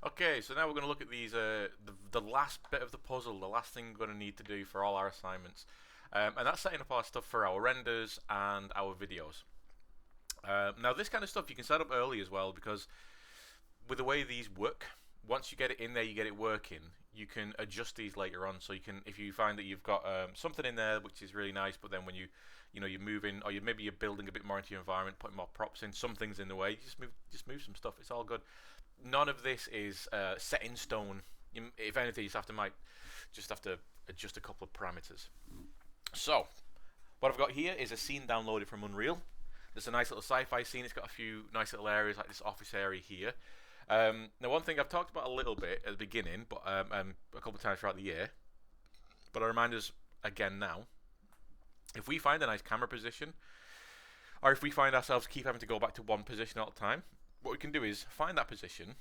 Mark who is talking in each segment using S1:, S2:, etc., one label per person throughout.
S1: Okay, so now we're going to look at these, the last bit of the puzzle, the last thing we're going to need to do for all our assignments. And that's setting up our stuff for our renders and our videos. Now this kind of stuff you can set up early as well, because with the way these work, once you get it in there, you get it working, you can adjust these later on. So you can, if you find that you've got something in there which is really nice, but then when you're moving, or maybe you're building a bit more into your environment, putting more props in, something's in the way, just move some stuff. It's all good. None of this is set in stone. If anything, you just have to adjust a couple of parameters. So what I've got here is a scene downloaded from Unreal. There's a nice little sci-fi scene. It's got a few nice little areas like this office area here. Now, one thing I've talked about a little bit at the beginning, but a couple of times throughout the year, but I remind us again now. If we find a nice camera position, or if we find ourselves keep having to go back to one position all the time, what we can do is find that position,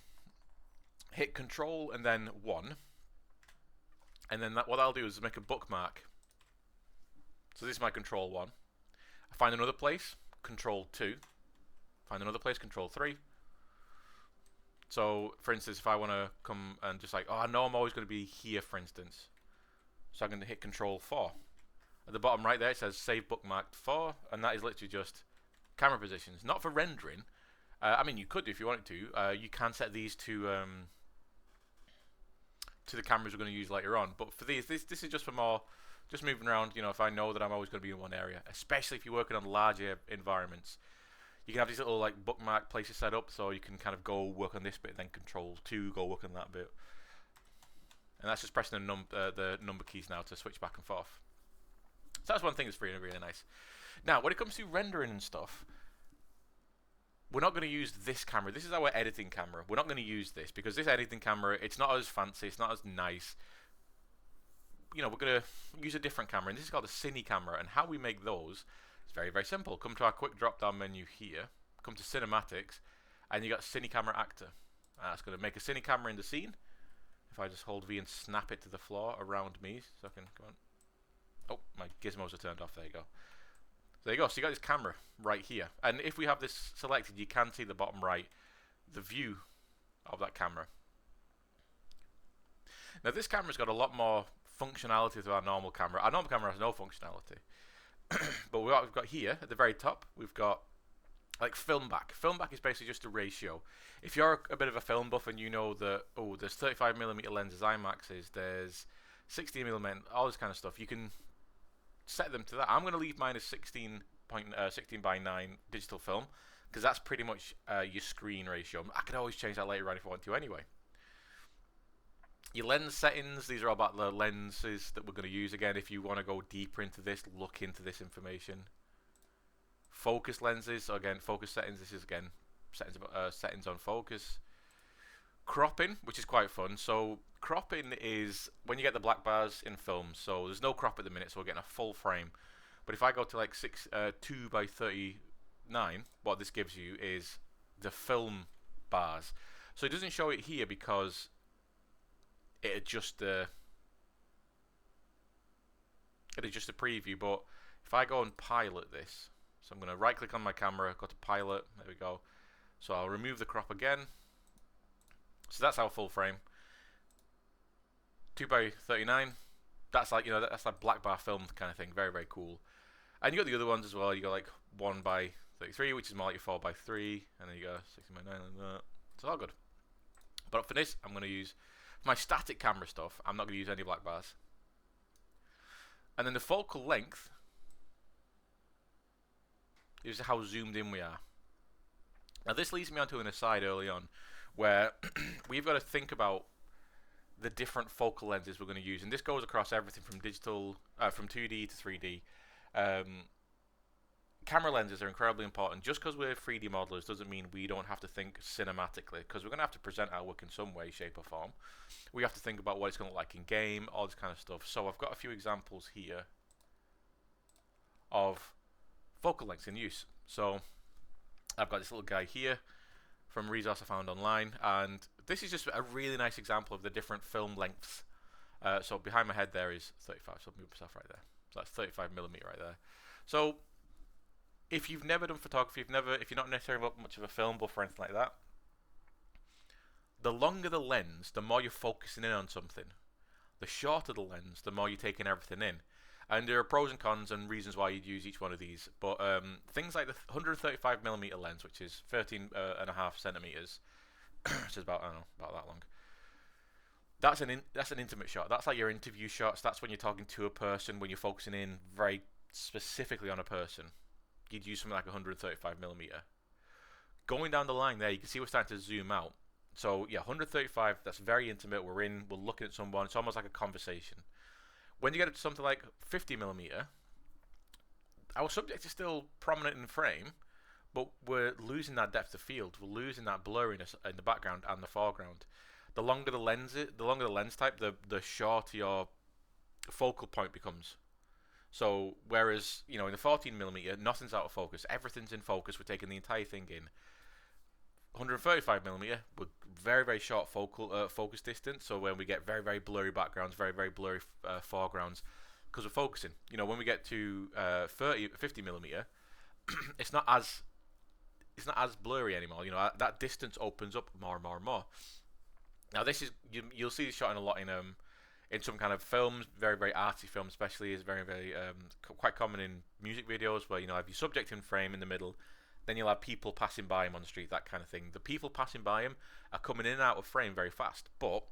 S1: hit Control and then 1, and then what I'll do is make a bookmark. So this is my Control 1. I find another place, Control 2. Find another place, Control 3. So, for instance, if I want to come and just like, oh, I know I'm always going to be here, for instance. So I'm going to hit Control 4. At the bottom right there, it says Save Bookmarked 4, and that is literally just camera positions. Not for rendering. I mean, you could do if you wanted to. You can set these to the cameras we're going to use later on. But for these, this is just for more, just moving around. You know, if I know that I'm always going to be in one area, especially if you're working on larger environments. You can have these little like bookmark places set up, so you can kind of go work on this bit, then Control 2, go work on that bit, and that's just pressing the number keys now to switch back and forth. So that's one thing that's really really nice. Now, when it comes to rendering and stuff, we're not going to use this camera. This is our editing camera. We're not going to use this because this editing camera, it's not as fancy, it's not as nice. You know, we're going to use a different camera, and this is called a cine camera. And how we make those, it's very, very simple. Come to our quick drop-down menu here, come to Cinematics, and you got Cine Camera Actor. That's going to make a cine camera in the scene. If I just hold V and snap it to the floor around me, so I can go on. Oh, my gizmos are turned off. There you go. There you go. So you got this camera right here, and if we have this selected, you can see the bottom right, the view of that camera. Now this camera's got a lot more functionality to our normal camera. Our normal camera has no functionality. But what we've got here at the very top, we've got like film back. Film back is basically just a ratio. If you're a bit of a film buff and you know that, oh, there's 35mm lenses, IMAXs, there's 16mm, all this kind of stuff, you can set them to that. I'm going to leave mine as 16 by 9 digital film, because that's pretty much your screen ratio. I could always change that later on if I want to anyway. Your lens settings, these are all about the lenses that we're going to use. Again, if you want to go deeper into this, look into this information. Focus lenses, so again, focus settings, this is again settings on focus. Cropping, which is quite fun. So cropping is when you get the black bars in film. So there's no crop at the minute, so we're getting a full frame. But if I go to like 2 by 39, what this gives you is the film bars. So it doesn't show it here because it adjusts the preview. But if I go and pilot this, so I'm going to right click on my camera, go to pilot, there we go. So I'll remove the crop again. So that's our full frame. 2 by 39. That's like, you know, that's like black bar film kind of thing. Very, very cool. And you got the other ones as well. You got like 1 by 33, which is more like your 4 by 3, and then you got 16 by 9 like that. It's all good. But for this, I'm going to use my static camera stuff. I'm not going to use any black bars. And then the focal length is how zoomed in we are. Now this leads me onto an aside early on, where we've got to think about the different focal lenses we're going to use, and this goes across everything from digital, from 2D to 3D. Camera lenses are incredibly important. Just because we're 3D modelers doesn't mean we don't have to think cinematically, because we're going to have to present our work in some way, shape or form. We have to think about what it's going to look like in game, all this kind of stuff. So I've got a few examples here of focal lengths in use. So I've got this little guy here from a resource I found online, and this is just a really nice example of the different film lengths. So behind my head there is 35, so I'll move myself right there. So that's 35mm right there. So if you've never done photography, if you're not necessarily much of a film buff or anything like that, The longer the lens, the more you're focusing in on something. The shorter the lens, the more you're taking everything in. And there are pros and cons and reasons why you'd use each one of these. But things like the 135mm lens, which is 13.5 centimeters, which is about, I don't know, about that long. That's an intimate shot. That's like your interview shots. That's when you're talking to a person, when you're focusing in very specifically on a person. You'd use something like 135mm. Going down the line there, you can see we're starting to zoom out. So yeah, 135, that's very intimate. We're looking at someone. It's almost like a conversation. When you get up to something like 50mm, our subject is still prominent in the frame, but we're losing that depth of field. We're losing that blurriness in the background and the foreground. The longer the lens type, the shorter your focal point becomes. So whereas, in the 14mm, nothing's out of focus. Everything's in focus. We're taking the entire thing in. 135mm with very, very short focus distance. So when we get very, very blurry backgrounds, very, very blurry foregrounds, because we're focusing. When we get to 50mm, it's not as blurry anymore. That distance opens up more and more and more. Now this is you'll see this shot in a lot in some kind of films, very, very arty films especially. Is very, very quite common in music videos where have your subject in frame in the middle, then you'll have people passing by him on the street, that kind of thing. The people passing by him are coming in and out of frame very fast, but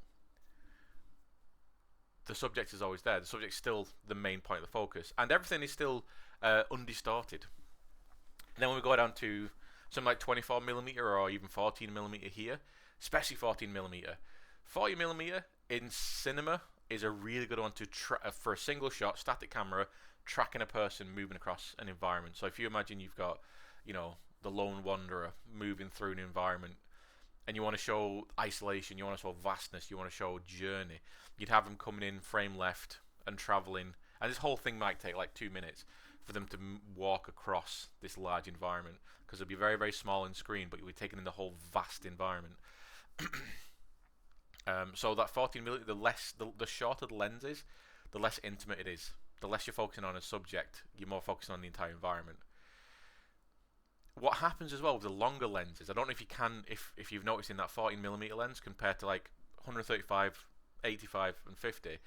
S1: the subject is always there. The subject is still the main point of the focus, and everything is still undistorted. And then when we go down to something like 24mm or even 14mm here, especially 14mm. 40mm in cinema is a really good one to for a single shot, static camera, tracking a person moving across an environment. So if you imagine you've got, the lone wanderer moving through an environment, and you want to show isolation, you want to show vastness, you want to show journey, you'd have them coming in frame left and traveling, and this whole thing might take like 2 minutes for them to walk across this large environment, because it'll be very, very small in screen, but you'll be taking in the whole vast environment. So that 14mm, the shorter the lens is, the less intimate it is. The less you're focusing on a subject, you're more focusing on the entire environment. What happens as well with the longer lenses, I don't know if you've noticed in that 14mm lens compared to like 135, 85 and 50,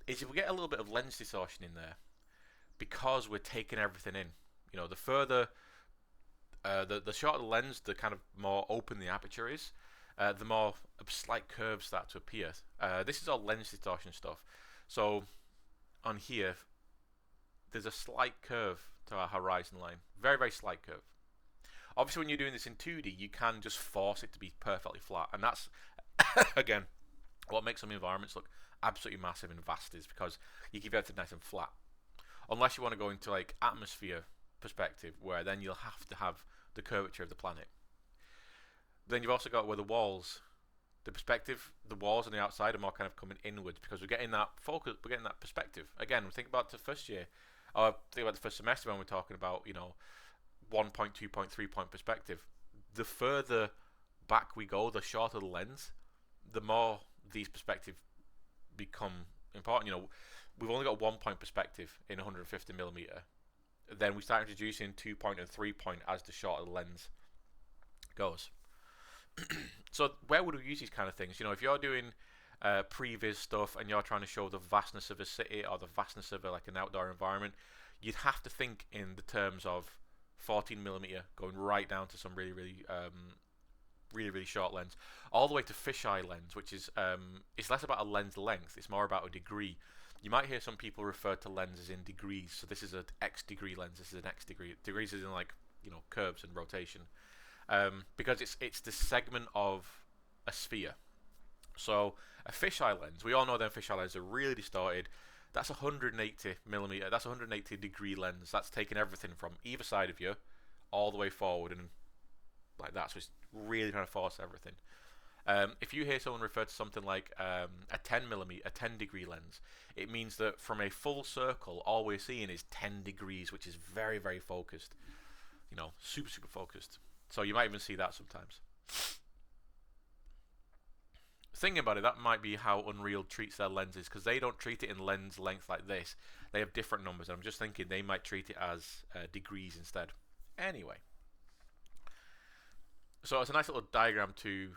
S1: is if we get a little bit of lens distortion in there, because we're taking everything in. The further the shorter the lens, the kind of more open the aperture is, the more slight curves start to appear. This is all lens distortion stuff. So on here, there's a slight curve to our horizon line. Very, very slight curve. Obviously, when you're doing this in 2D, you can just force it to be perfectly flat. And that's, again, what makes some environments look absolutely massive and vast, is because you keep everything nice and flat. Unless you want to go into like atmosphere perspective, where then you'll have to have the curvature of the planet. Then you've also got where the walls, the walls on the outside are more kind of coming inwards, because we're getting that focus, we're getting that perspective. Again, think about the first year, or think about the first semester when we're talking about, 1 point, 2 point, 3 point perspective. The further back we go, the shorter the lens, the more these perspectives become important. We've only got 1 point perspective in 150mm. Then we start introducing 2 point and 3 point as the shorter the lens goes. So where would we use these kind of things? If you're doing previs stuff and you're trying to show the vastness of a city or the vastness of like an outdoor environment, you'd have to think in the terms of 14mm going right down to some really, really, really short lens, all the way to fisheye lens, which is it's less about a lens length, it's more about a degree. You might hear some people refer to lenses in degrees. So this is an X degree lens. This is an X degree. Degrees is in like curves and rotation, because it's the segment of a sphere. So a fisheye lens, we all know that fisheye lenses are really distorted. That's 180mm. That's 180 degree lens. That's taking everything from either side of you, all the way forward and like that. So it's really trying to force everything. If you hear someone refer to something like a 10mm, a 10 degree lens, it means that from a full circle, all we're seeing is 10 degrees, which is very, very focused. Super, super focused. So you might even see that sometimes. Thinking about it, that might be how Unreal treats their lenses, because they don't treat it in lens length like this. They have different numbers, and I'm just thinking they might treat it as degrees instead. Anyway, so it's a nice little diagram to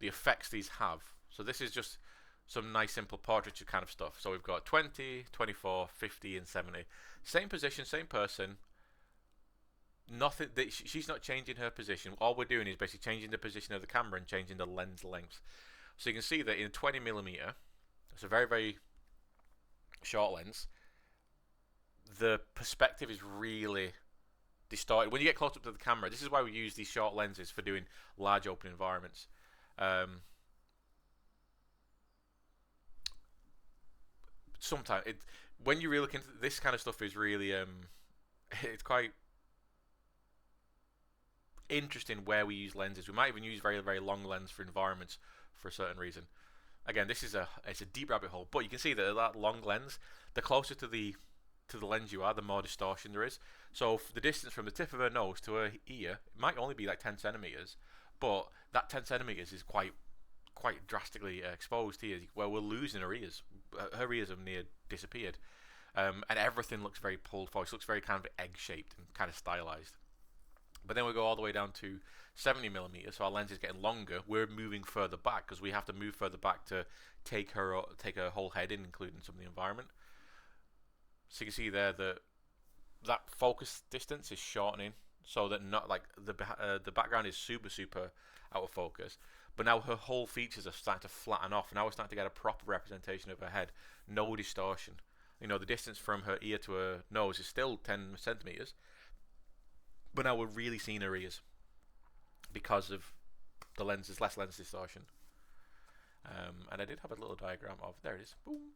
S1: the effects these have. So this is just some nice simple portraiture kind of stuff. So we've got 20, 24, 50, and 70. Same position, same person. Nothing. She's not changing her position. All we're doing is basically changing the position of the camera and changing the lens length. So you can see that in a 20mm, it's a very, very short lens. The perspective is really distorted. When you get close up to the camera, this is why we use these short lenses for doing large open environments. Sometimes when you really look into this kind of stuff is really it's quite interesting where we use lenses. We might even use very, very long lens for environments for a certain reason. Again, this is it's a deep rabbit hole, but you can see that long lens, the closer to the lens you are, the more distortion there is. So the distance from the tip of her nose to her ear, it might only be like 10 centimeters, but that 10 centimeters is quite drastically exposed here, where we're losing her ears. Her ears have near disappeared, and everything looks very pulled forward. It looks very kind of egg-shaped and kind of stylized. But then we go all the way down to 70mm, so our lens is getting longer. We're moving further back because we have to move further back to take her whole head in, including some of the environment. So you can see there that focus distance is shortening, so that not like the background is super out of focus. But now her whole features are starting to flatten off, and now we're starting to get a proper representation of her head. No distortion. You know, the distance from her ear to her nose is still 10 centimeters. But now we're really seeing her ears because of the lenses, less lens distortion. And I did have a little diagram of, there it is, boom.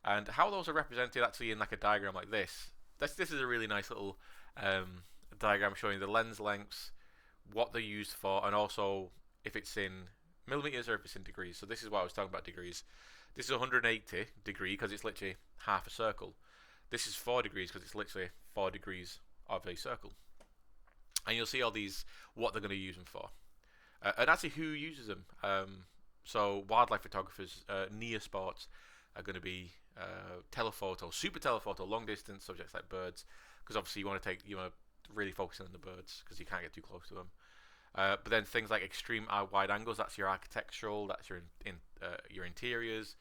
S1: And how those are represented actually in like a diagram like this. This is a really nice little diagram showing the lens lengths, what they're used for, and also if it's in millimeters or if it's in degrees. So this is why I was talking about degrees. This is 180 degree because it's literally half a circle. This is 4 degrees because it's literally 4 degrees of a circle. And you'll see all these, what they're going to use them for. And actually who uses them. So wildlife photographers, near sports are going to be telephoto, super telephoto, long distance subjects like birds, because obviously you want to really focus on the birds because you can't get too close to them. But then things like extreme wide angles, that's your architectural, that's your interiors.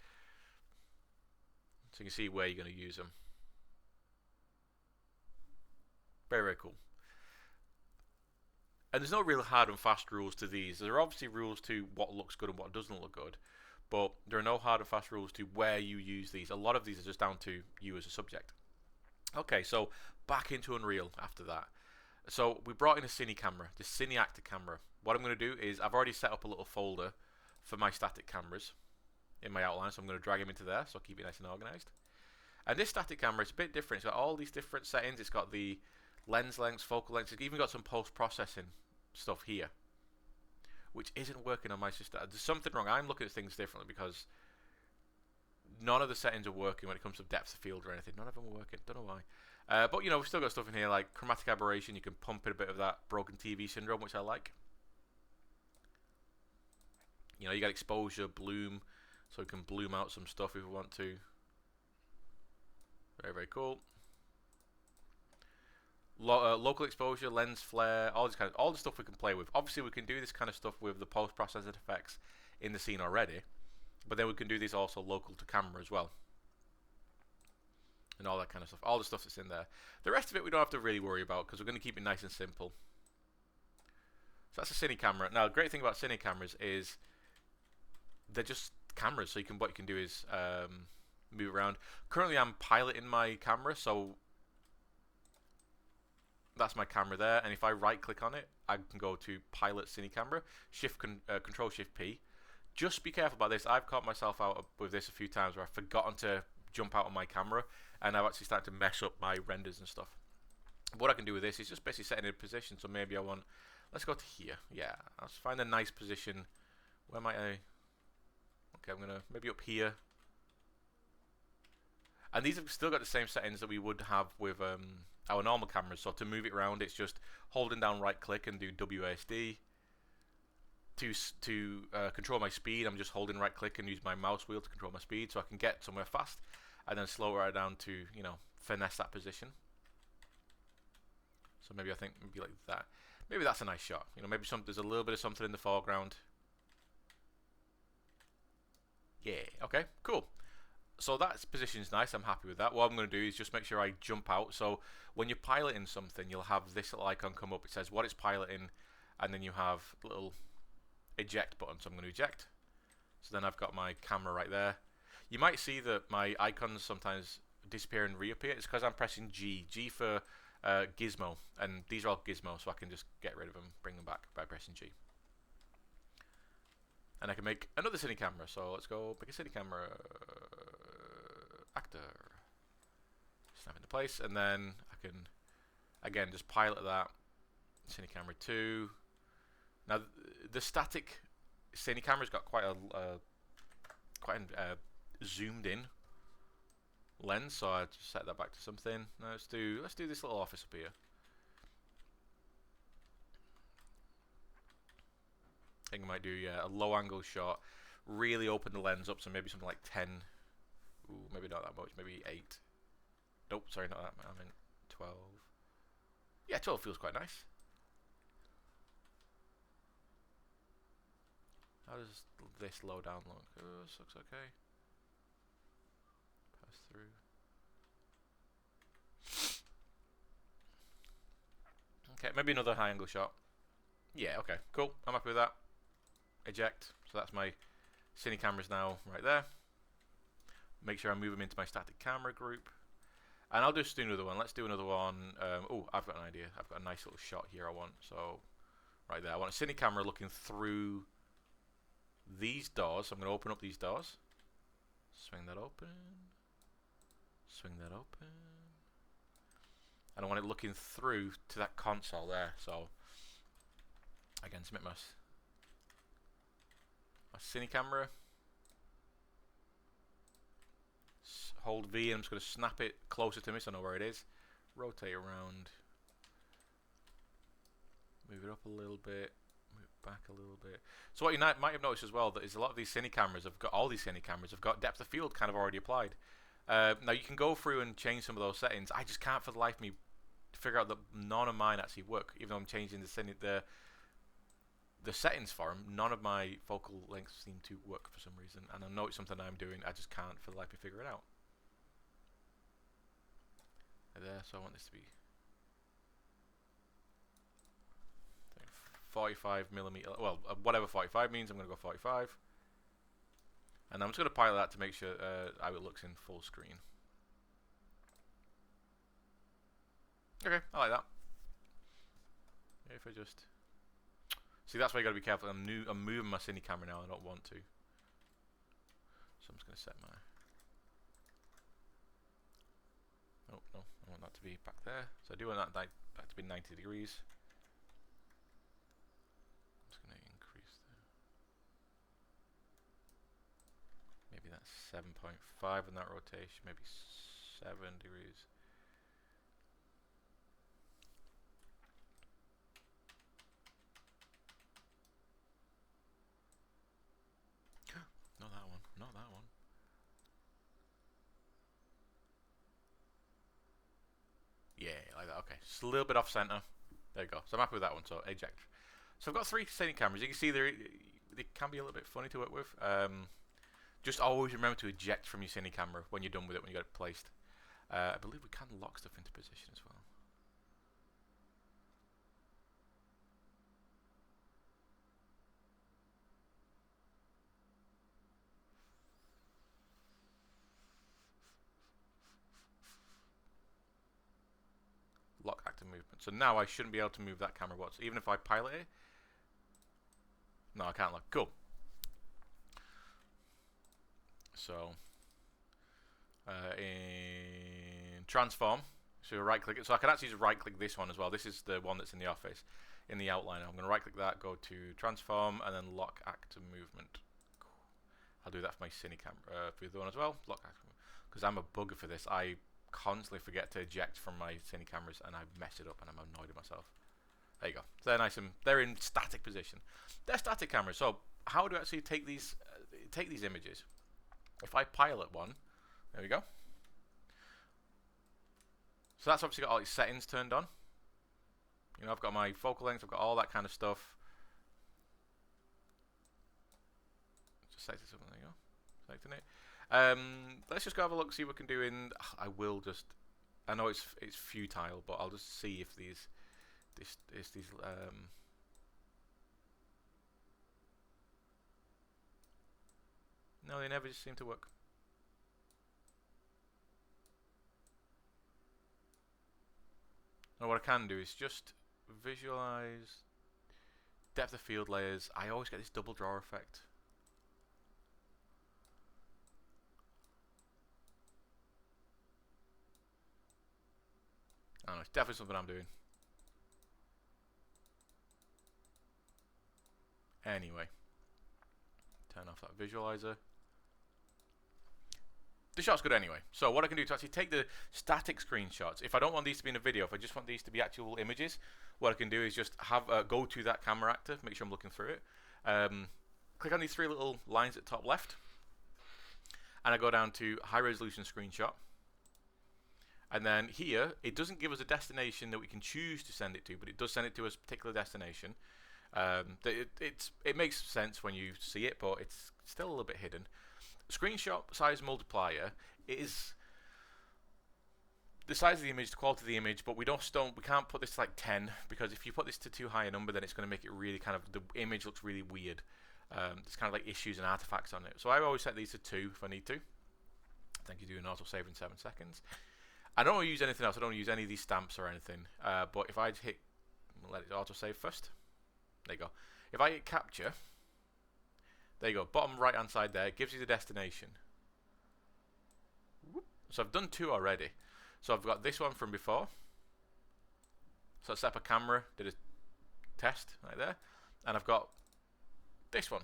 S1: So you can see where you're going to use them. Very, very cool. And there's no real hard and fast rules to these. There are obviously rules to what looks good and what doesn't look good, but there are no hard and fast rules to where you use these. A lot of these are just down to you as a subject. Okay, so back into Unreal after that. So we brought in a Cine camera, the Cine Actor camera. What I'm going to do is I've already set up a little folder for my static cameras in my outline, so I'm going to drag them into there, so I'll keep it nice and organized. And this static camera is a bit different. It's got all these different settings. It's got the lens lengths, focal lengths. It's even got some post-processing stuff here, which isn't working on my system. There's something wrong. I'm looking at things differently because none of the settings are working when it comes to depth of field or anything. None of them are working. Don't know why. But you know, we've still got stuff in here like chromatic aberration. You can pump in a bit of that broken TV syndrome, which I like. You know, you got exposure, bloom, so we can bloom out some stuff if we want to. Very, very cool. Local exposure, lens flare, all the stuff we can play with. Obviously, we can do this kind of stuff with the post-processed effects in the scene already, but then we can do this also local to camera as well, and all that kind of stuff. All the stuff that's in there. The rest of it we don't have to really worry about because we're going to keep it nice and simple. So that's a Cine camera. Now, the great thing about Cine cameras is they're just cameras, so what you can do is move around. Currently, I'm piloting my camera, so that's my camera there, and if I right click on it, I can go to pilot Cine camera, control shift P. Just be careful about this. I've caught myself out with this a few times where I've forgotten to jump out on my camera, and I've actually started to mess up my renders and stuff. What I can do with this is just basically set in a position. So maybe I want, let's go to here. Yeah, let's find a nice position. Where might I? Okay, I'm gonna maybe up here. And these have still got the same settings that we would have with our normal cameras. So to move it around, it's just holding down right click and do WASD. To control my speed, I'm just holding right click and use my mouse wheel to control my speed, so I can get somewhere fast, and then slow it down to, you know, finesse that position. So maybe I think maybe like that. Maybe that's a nice shot. You know, maybe there's a little bit of something in the foreground. Okay, cool. So that position's nice. I'm happy with that. What I'm going to do is just make sure I jump out. So when you're piloting something, you'll have this little icon come up. It says what it's piloting, and then you have a little eject button. So I'm going to eject. So then I've got my camera right there. You might see that my icons sometimes disappear and reappear. It's because I'm pressing G. G for gizmo, and these are all gizmo, so I can just get rid of them, bring them back by pressing G. And I can make another cine camera. So let's go make a cine camera. Actor. Snap into place, and then I can again just pilot that. Cine camera 2. Now the static cine camera's got quite a zoomed in lens, so I just set that back to something. Now let's do this little office up here. I think I might do a low angle shot, really open the lens up, so maybe something like 10. Ooh, maybe not that much, maybe 8. Nope, sorry, not that. I meant 12. Yeah, 12 feels quite nice. How does this low down look? Oh, this looks okay. Pass through. Okay, maybe another high angle shot. Yeah, okay, cool. I'm happy with that. Eject. So that's my cine cameras now right there. Make sure I move them into my static camera group. And I'll just do another one. Let's do another one. Oh, I've got an idea. I've got a nice little shot here I want. So, right there. I want a cine camera looking through these doors. So I'm going to open up these doors. Swing that open. Swing that open. And I want it looking through to that console there. So, again, submit my cine camera. Hold V, and I'm just going to snap it closer to me so I know where it is. Rotate around. Move it up a little bit. Move it back a little bit. So what you might have noticed as well, that is a lot of these cine cameras have got, all these cine cameras have got depth of field kind of already applied. Now you can go through and change some of those settings. I just can't for the life of me figure out that none of mine actually work, even though I'm changing the settings for them. None of my focal lengths seem to work for some reason, and I know it's something I'm doing. I just can't for the life of me figure it out. There, so I want this to be 45mm. Well, whatever 45 means, I'm going to go 45. And I'm just going to pilot that to make sure how it looks in full screen. Okay, I like that. If I just see, that's why you got to be careful. I'm moving my cine camera now. I don't want to, so I'm just going to set my. Oh no, I want that to be back there. So I do want that back to be 90 degrees. I'm just going to increase maybe that's 7.5 on that rotation. Maybe 7 degrees. Not that one. Not that one. Yeah, like that. Okay, just a little bit off center. There you go. So I'm happy with that one. So eject. So I've got 3 cine cameras. You can see they can be a little bit funny to work with. Just always remember to eject from your cine camera when you're done with it, when you got it placed. I believe we can lock stuff into position as well. Lock active movement. So now I shouldn't be able to move that camera once, even if I pilot it. No, I can't lock. Cool. So in transform, so right click it. So I can actually just right click this one as well. This is the one that's in the office, in the outline. I'm going to right click that, go to transform, and then lock active movement. I'll do that for my cine camera, for the other one as well. Lock active movement, because I'm a bugger for this. I constantly forget to eject from my cine cameras, and I mess it up, and I'm annoyed at myself. There you go. So they're nice and they're in static position. They're static cameras. So how do I actually take these images? If I pilot one, there we go. So that's obviously got all its settings turned on. You know, I've got my focal length, I've got all that kind of stuff. Just set it up, there you go. selecting it. Let's just go have a look, see what we can do in. I will just. I know it's futile, but I'll just see if these no, they never just seem to work. Now what I can do is just visualize depth of field layers. I always get this double draw effect. I don't know, it's definitely something I'm doing. Anyway, turn off that visualizer. The shot's good anyway. So what I can do to actually take the static screenshots, if I don't want these to be in a video, if I just want these to be actual images, what I can do is just have go to that camera actor, make sure I'm looking through it. Click on these three little lines at the top left, and I go down to high resolution screenshot. And then here, it doesn't give us a destination that we can choose to send it to, but it does send it to a particular destination. It makes sense when you see it, but it's still a little bit hidden. Screenshot size multiplier is the size of the image, the quality of the image, but we can't put this to like 10, because if you put this to too high a number, then it's going to make it really kind of, the image looks really weird. There's kind of like issues and artifacts on it. So I always set these to 2 if I need to. I think you do an autosave in 7 seconds. I don't want to use anything else. I don't want to use any of these stamps or anything. But if I hit, let it autosave first. There you go. If I hit capture, there you go. Bottom right hand side there, it gives you the destination. So I've done 2 already. So I've got this one from before. So I set up a camera, did a test right there. And I've got this one.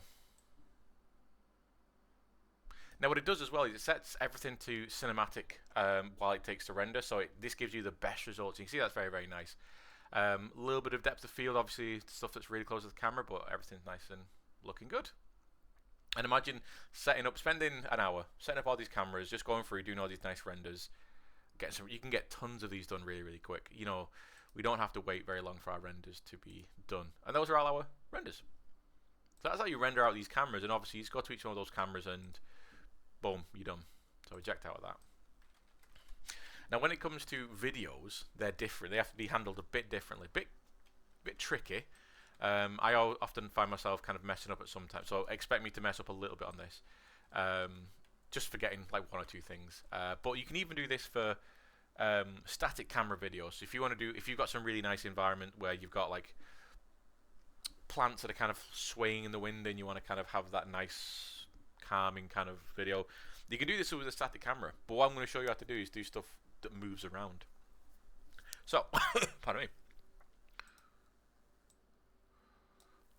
S1: Now what it does as well is it sets everything to cinematic while it takes to render, so this gives you the best results. You can see that's very, very nice. A little bit of depth of field, obviously stuff that's really close to the camera, but everything's nice and looking good. And imagine spending an hour setting up all these cameras, just going through, doing all these nice renders. You can get tons of these done really, really quick. You know, we don't have to wait very long for our renders to be done. And those are all our renders. So that's how you render out these cameras, and obviously you just go to each one of those cameras and boom, you're done. So eject out of that. Now when it comes to videos, they're different. They have to be handled a bit differently, bit tricky. I often find myself kind of messing up at some time, so expect me to mess up a little bit on this. Just forgetting like 1 or 2 things. But you can even do this for static camera videos. So if you've got some really nice environment where you've got like plants that are kind of swaying in the wind, and you want to kind of have that nice calming kind of video, you can do this with a static camera. But what I'm going to show you how to do is do stuff that moves around. So, pardon me.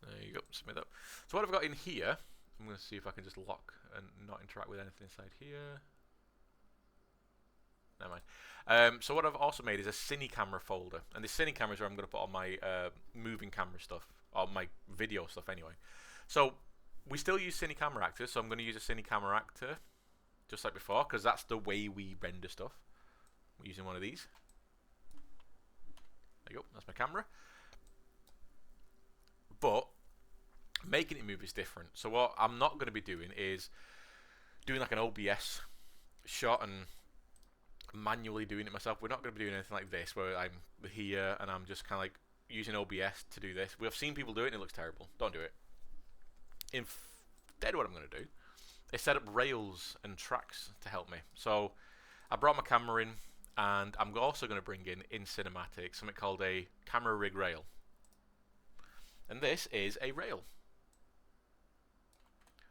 S1: There you go, submit that. So what I've got in here, I'm going to see if I can just lock and not interact with anything inside here. Never mind. So what I've also made is a cine camera folder, and this cine camera is where I'm going to put all my moving camera stuff, or my video stuff anyway. So we still use cine camera actors, so I'm going to use a cine camera actor just like before, because that's the way we render stuff. We're using one of these. There you go, that's my camera. But making it move is different. So what I'm not going to be doing is doing like an OBS shot and manually doing it myself. We're not going to be doing anything like this where I'm here and I'm just kind of like using OBS to do this. We have seen people do it and it looks terrible. Don't do it. Instead, what I'm going to do is set up rails and tracks to help me. So I brought my camera in, and I'm also going to bring in cinematic something called a camera rig rail. And this is a rail.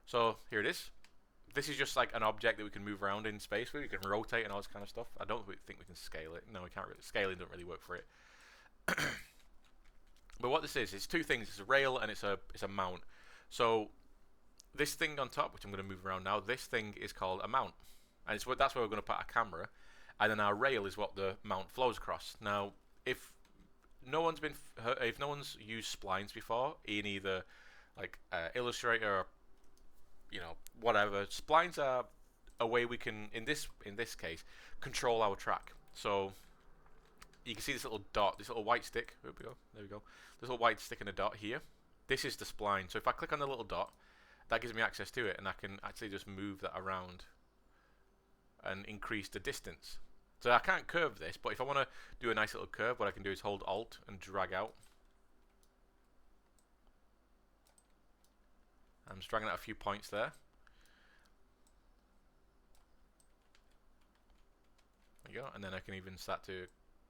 S1: So here it is. This is just like an object that we can move around in space with. We can rotate and all this kind of stuff. I don't think we can scale it. No, we can't really. Scaling doesn't really work for it. But what this is, it's 2 things. It's a rail and it's a mount. So this thing on top, which I'm going to move around now, this thing is called a mount, and that's where we're going to put our camera, and then our rail is what the mount flows across. Now, if no one's used splines before in either like Illustrator or whatever, splines are a way we can in this case control our track. So you can see this little dot, this little white stick. There we go. This little white stick and a dot here. This is the spline. So if I click on the little dot, that gives me access to it, and I can actually just move that around and increase the distance. So I can't curve this, but if I want to do a nice little curve, what I can do is hold Alt and drag out. I'm just dragging out a few points there. There you go, and then I can even start to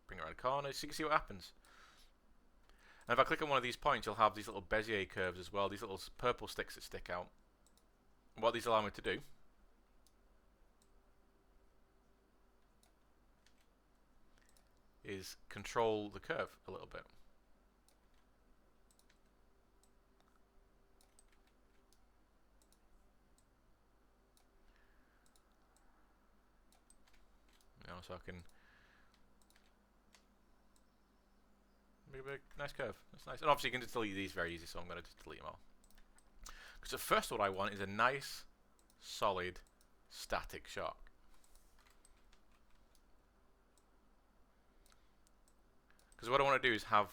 S1: bring it around the corner, so you can see what happens. And if I click on one of these points, you'll have these little Bezier curves as well, these little purple sticks that stick out. And what these allow me to do is control the curve a little bit. You know, so I can make a big, nice curve. That's nice. And obviously you can just delete these very easy, so I'm going to just delete them all. Because the first what I want is a nice, solid, static shot. Because what I want to do is have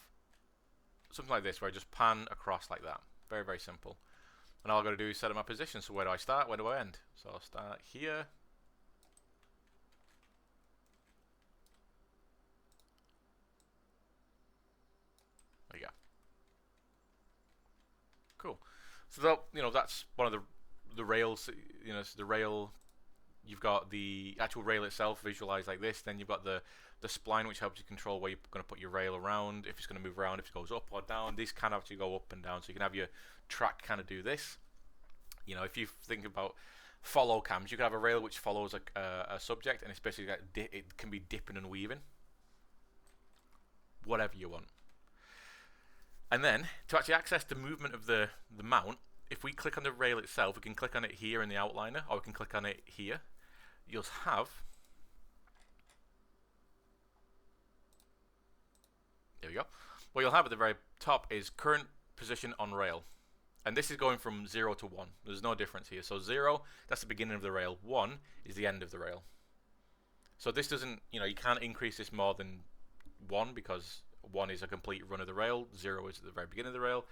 S1: something like this, where I just pan across like that. Very, very simple. And all I've got to do is set up my position. So where do I start? Where do I end? So I'll start here. There you go. Cool. So that, you know, that's one of the rails. You know, it's the rail. You've got the actual rail itself visualized like this. Then you've got the spline, which helps you control where you're going to put your rail around, if it's going to move around, if it goes up or down. These can actually go up and down, so you can have your track kind of do this. You know, if you think about follow cams, you can have a rail which follows a subject, and especially it can be dipping and weaving, whatever you want. And then to actually access the movement of the mount, if we click on the rail itself, we can click on it here in the outliner, or we can click on it here. You'll have, there we go. What you'll have at the very top is current position on rail. And this is going from 0 to 1. There's no difference here. So 0, that's the beginning of the rail. 1 is the end of the rail. So this doesn't, you know, you can't increase this more than 1, because 1 is a complete run of the rail. 0 is at the very beginning of the rail.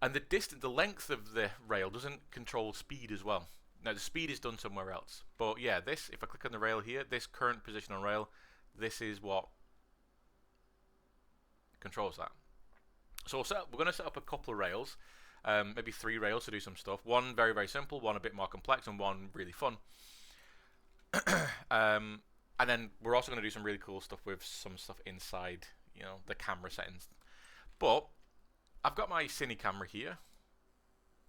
S1: And the distance, the length of the rail doesn't control speed as well. Now the speed is done somewhere else. But yeah, this, if I click on the rail here, this current position on rail, this is what controls that. So we're going to set up a couple of rails, maybe 3 rails to do some stuff. One very, very simple, one a bit more complex, and one really fun. And then we're also going to do some really cool stuff with some stuff inside, you know, the camera settings. But I've got my cine camera here,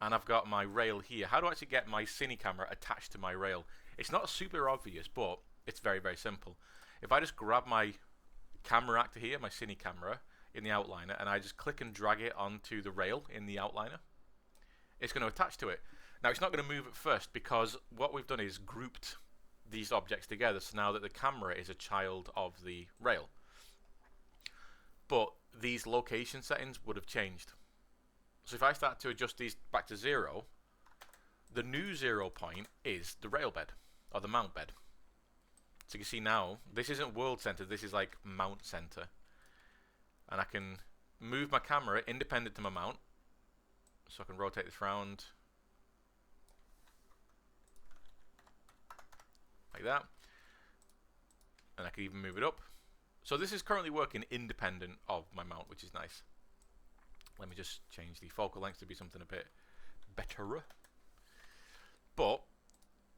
S1: and I've got my rail here. How do I actually get my cine camera attached to my rail? It's not super obvious, but it's very, very simple. If I just grab my camera actor here, my cine camera, in the outliner, and I just click and drag it onto the rail in the outliner, it's going to attach to it. Now it's not going to move at first, because what we've done is grouped these objects together, so now that the camera is a child of the rail. But these location settings would have changed. So if I start to adjust these back to 0, the new 0 point is the rail bed, or the mount bed. So you can see now, this isn't world center, this is like mount center. And I can move my camera independent to my mount. So I can rotate this round like that. And I can even move it up. So this is currently working independent of my mount, which is nice. Let me just change the focal length to be something a bit better. But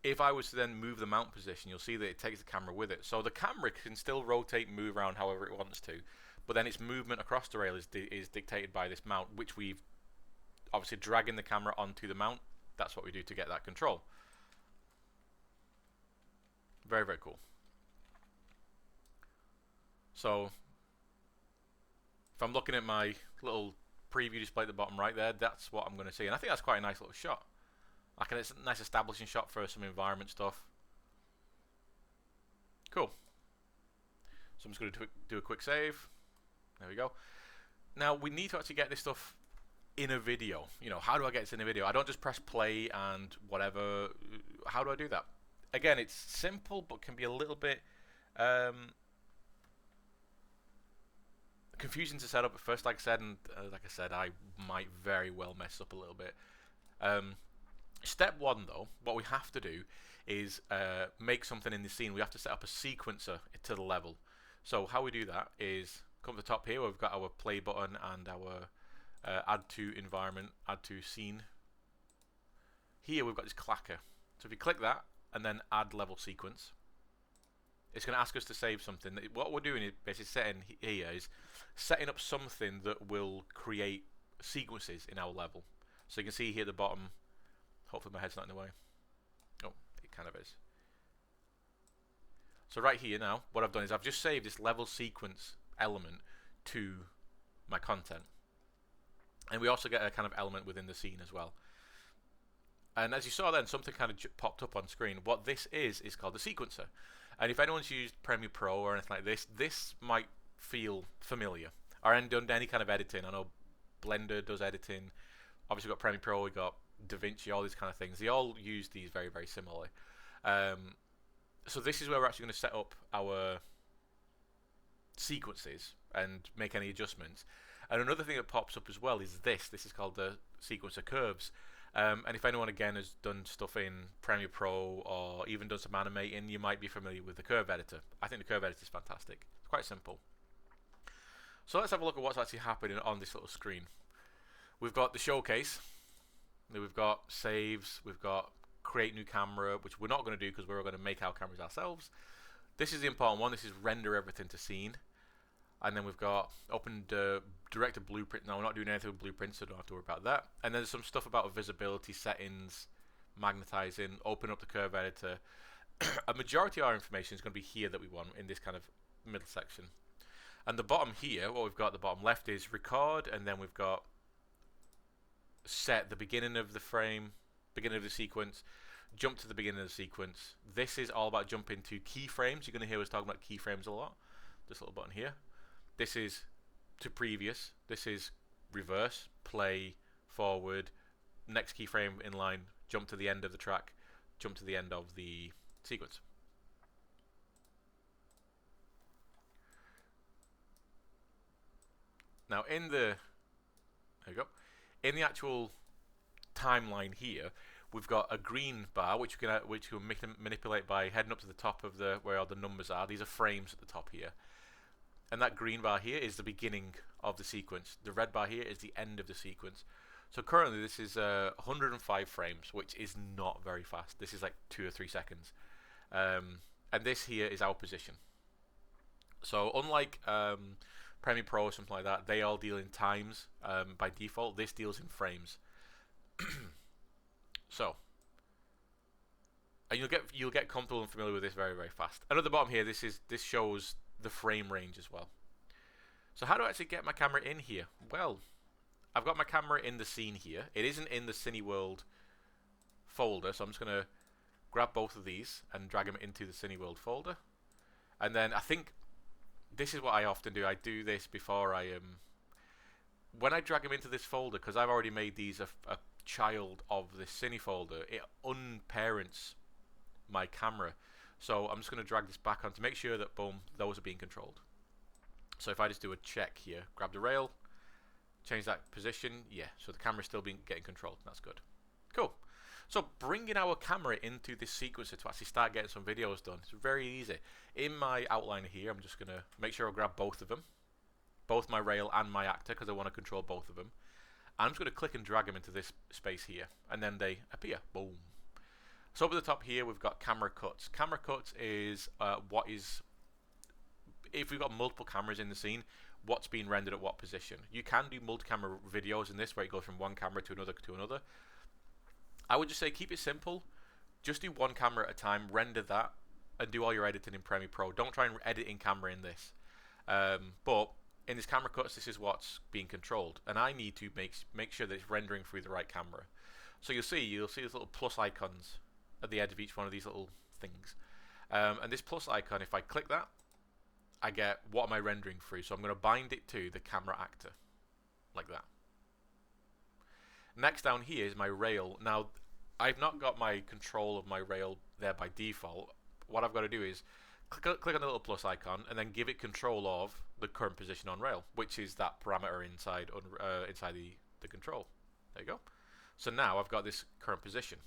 S1: if I was to then move the mount position, you'll see that it takes the camera with it. So the camera can still rotate and move around however it wants to, but then its movement across the rail is dictated by this mount, which we've obviously dragging the camera onto the mount. That's what we do to get that control. Very, very cool. So if I'm looking at my little preview display at the bottom right there, that's what I'm going to see. And I think that's quite a nice little shot. Like it's a nice establishing shot for some environment stuff. Cool. So I'm just going to do a quick save. There we go. Now we need to actually get this stuff in a video. You know, how do I get this in a video? I don't just press play and whatever. How do I do that? Again, it's simple, but can be a little bit confusing to set up at first. Like I said, I might very well mess up a little bit. Step one, though, what we have to do is make something in the scene. We have to set up a sequencer to the level. So how we do that is come to the top here. Where we've got our play button and our add to environment, add to scene. Here we've got this clacker. So if you click that and then add level sequence, it's going to ask us to save something. What we're doing is basically setting up something that will create sequences in our level. So you can see here at the bottom. Hopefully my head's not in the way. Oh, it kind of is. So right here now, what I've done is I've just saved this level sequence element to my content. And we also get a kind of element within the scene as well. And as you saw then, something kind of popped up on screen. What this is called the sequencer. And if anyone's used Premiere Pro or anything like this, this might feel familiar. Or done any kind of editing. I know Blender does editing. Obviously we've got Premiere Pro, we've got DaVinci, all these kind of things. They all use these very, very similarly. So this is where we're actually going to set up our sequences and make any adjustments. And another thing that pops up as well is this. This is called the sequencer curves. And if anyone again has done stuff in Premiere Pro or even done some animating, you might be familiar with the curve editor. I think the curve editor is fantastic. It's quite simple. So let's have a look at what's actually happening on this little screen. We've got the showcase. We've got saves. We've got create new camera, which we're not going to do because we're going to make our cameras ourselves. This is the important one. This is render everything to scene. And then we've got opened director blueprint. Now we're not doing anything with blueprints, so don't have to worry about that. And then there's some stuff about visibility settings, magnetizing, open up the curve editor. A majority of our information is going to be here that we want in this kind of middle section. And the bottom here, what we've got at the bottom left is record, and then we've got set the beginning of the frame, beginning of the sequence, jump to the beginning of the sequence. This is all about jumping to keyframes. You're going to hear us talking about keyframes a lot. This little button here. This is to previous. This is reverse, play, forward, next keyframe in line, jump to the end of the track, jump to the end of the sequence. Now in the, there you go, in the actual timeline here, we've got a green bar which you can manipulate by heading up to the top of the where all the numbers are. These are frames at the top here. And that green bar here is the beginning of the sequence. The red bar here is the end of the sequence. So currently this is 105 frames, which is not very fast. This is like 2 or 3 seconds. And this here is our position. So unlike Premiere Pro or something like that, they all deal in times by default. This deals in frames. So, and you'll get comfortable and familiar with this very, very fast. And at the bottom here, this shows the frame range as well. So how do I actually get my camera in here? Well, I've got my camera in the scene here. It isn't in the Cineworld folder, so I'm just going to grab both of these and drag them into the Cineworld folder. And then I think this is what I often do. I do this before when I drag them into this folder, because I've already made these a child of the Cine folder, it unparents my camera. So I'm just going to drag this back on to make sure that, boom, those are being controlled. So if I just do a check here, grab the rail, change that position, yeah, so the camera's still getting controlled. That's good. Cool. So bringing our camera into this sequencer to actually start getting some videos done, it's very easy. In my outliner here, I'm just going to make sure I grab both of them, both my rail and my actor, because I want to control both of them. I'm just going to click and drag them into this space here, and then they appear. Boom. So over the top here, we've got camera cuts. Camera cuts is if we've got multiple cameras in the scene, what's being rendered at what position. You can do multi-camera videos in this, where it goes from one camera to another. I would just say keep it simple. Just do one camera at a time, render that, and do all your editing in Premiere Pro. Don't try and edit in camera in this. But in this camera cuts, this is what's being controlled, and I need to make sure that it's rendering through the right camera. So you'll see these little plus icons at the edge of each one of these little things. And this plus icon, if I click that, I get what am I rendering through. So I'm going to bind it to the camera actor, like that. Next down here is my rail. Now, I've not got my control of my rail there by default. What I've got to do is click on the little plus icon and then give it control of the current position on rail, which is that parameter inside the control. There you go. So now I've got this current position.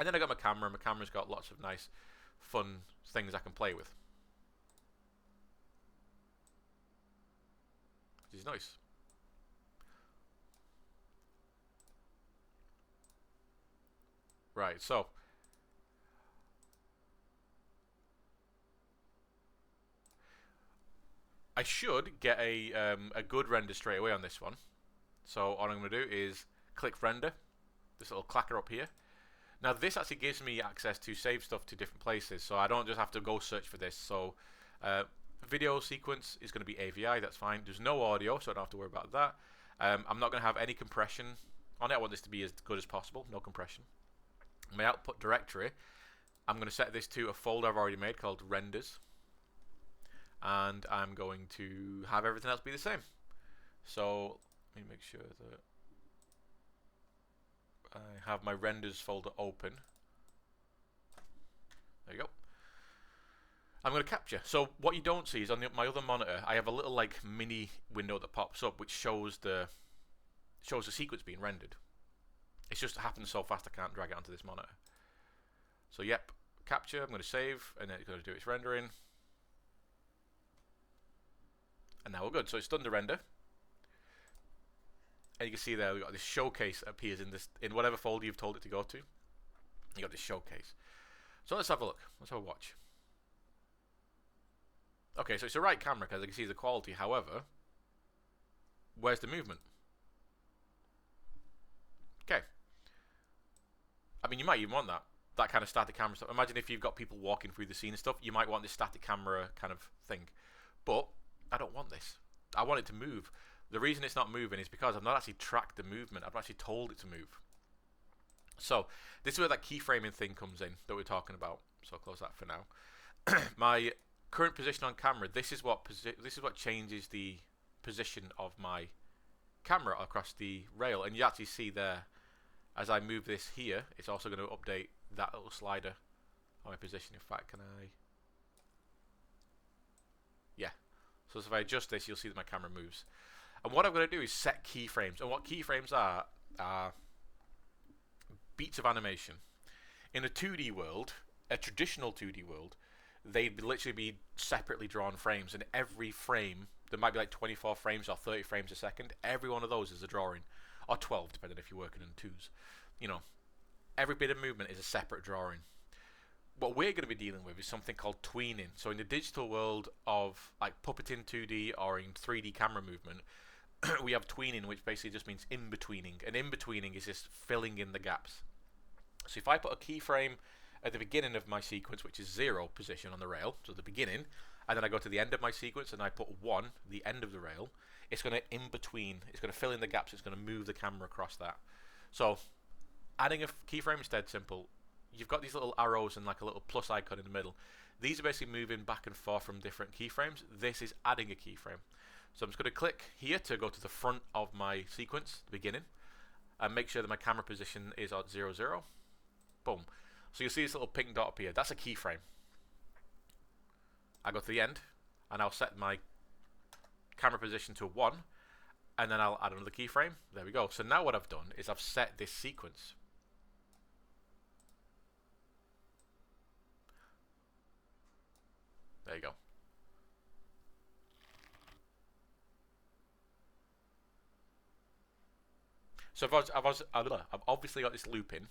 S1: And then I got my camera. My camera's got lots of nice, fun things I can play with, which is nice. Right, so I should get a good render straight away on this one. So all I'm going to do is click render, this little clacker up here. Now this actually gives me access to save stuff to different places, so I don't just have to go search for this. So video sequence is going to be AVI, that's fine. There's no audio, so I don't have to worry about that. I'm not going to have any compression on it. I want this to be as good as possible, no compression. My output directory, I'm going to set this to a folder I've already made called renders, and I'm going to have everything else be the same. So let me make sure that I have my renders folder open. There you go. I'm going to capture. So what you don't see is on my other monitor, I have a little like mini window that pops up which shows the sequence being rendered. It's just happened so fast I can't drag it onto this monitor. So yep, capture, I'm going to save, and then it's going to do its rendering. And now we're good. So it's done the render. And you can see there we've got this showcase that appears in whatever folder you've told it to go to. You got this showcase. So let's have a look. Let's have a watch. Okay, so it's the right camera because I can see the quality. However, where's the movement? Okay. I mean, you might even want that kind of static camera stuff. Imagine if you've got people walking through the scene and stuff, you might want this static camera kind of thing. But I don't want this. I want it to move. The reason it's not moving is because I've not actually tracked the movement. I've not actually told it to move. So this is where that keyframing thing comes in that we're talking about. So I'll close that for now. My current position on camera. This is what changes the position of my camera across the rail, and you actually see there as I move this here, it's also going to update that little slider on my position. In fact, can I? Yeah. So if I adjust this, you'll see that my camera moves. And what I'm going to do is set keyframes. And what keyframes are beats of animation. In a 2D world, a traditional 2D world, they'd literally be separately drawn frames, and every frame, there might be like 24 frames or 30 frames a second. Every one of those is a drawing, or 12, depending if you're working in twos. You know, every bit of movement is a separate drawing. What we're going to be dealing with is something called tweening. So in the digital world of like puppeting 2D or in 3D camera movement, we have tweening, which basically just means in-betweening. And in-betweening is just filling in the gaps. So if I put a keyframe at the beginning of my sequence, which is 0 position on the rail, so the beginning, and then I go to the end of my sequence and I put 1, the end of the rail, it's going to in-between, it's going to fill in the gaps, it's going to move the camera across that. So adding a keyframe is dead simple. You've got these little arrows and like a little plus icon in the middle. These are basically moving back and forth from different keyframes. This is adding a keyframe. So I'm just going to click here to go to the front of my sequence, the beginning, and make sure that my camera position is at 0, 0. Boom. So you'll see this little pink dot up here. That's a keyframe. I go to the end, and I'll set my camera position to 1, and then I'll add another keyframe. There we go. So now what I've done is I've set this sequence. There you go. So I've obviously got this loop in.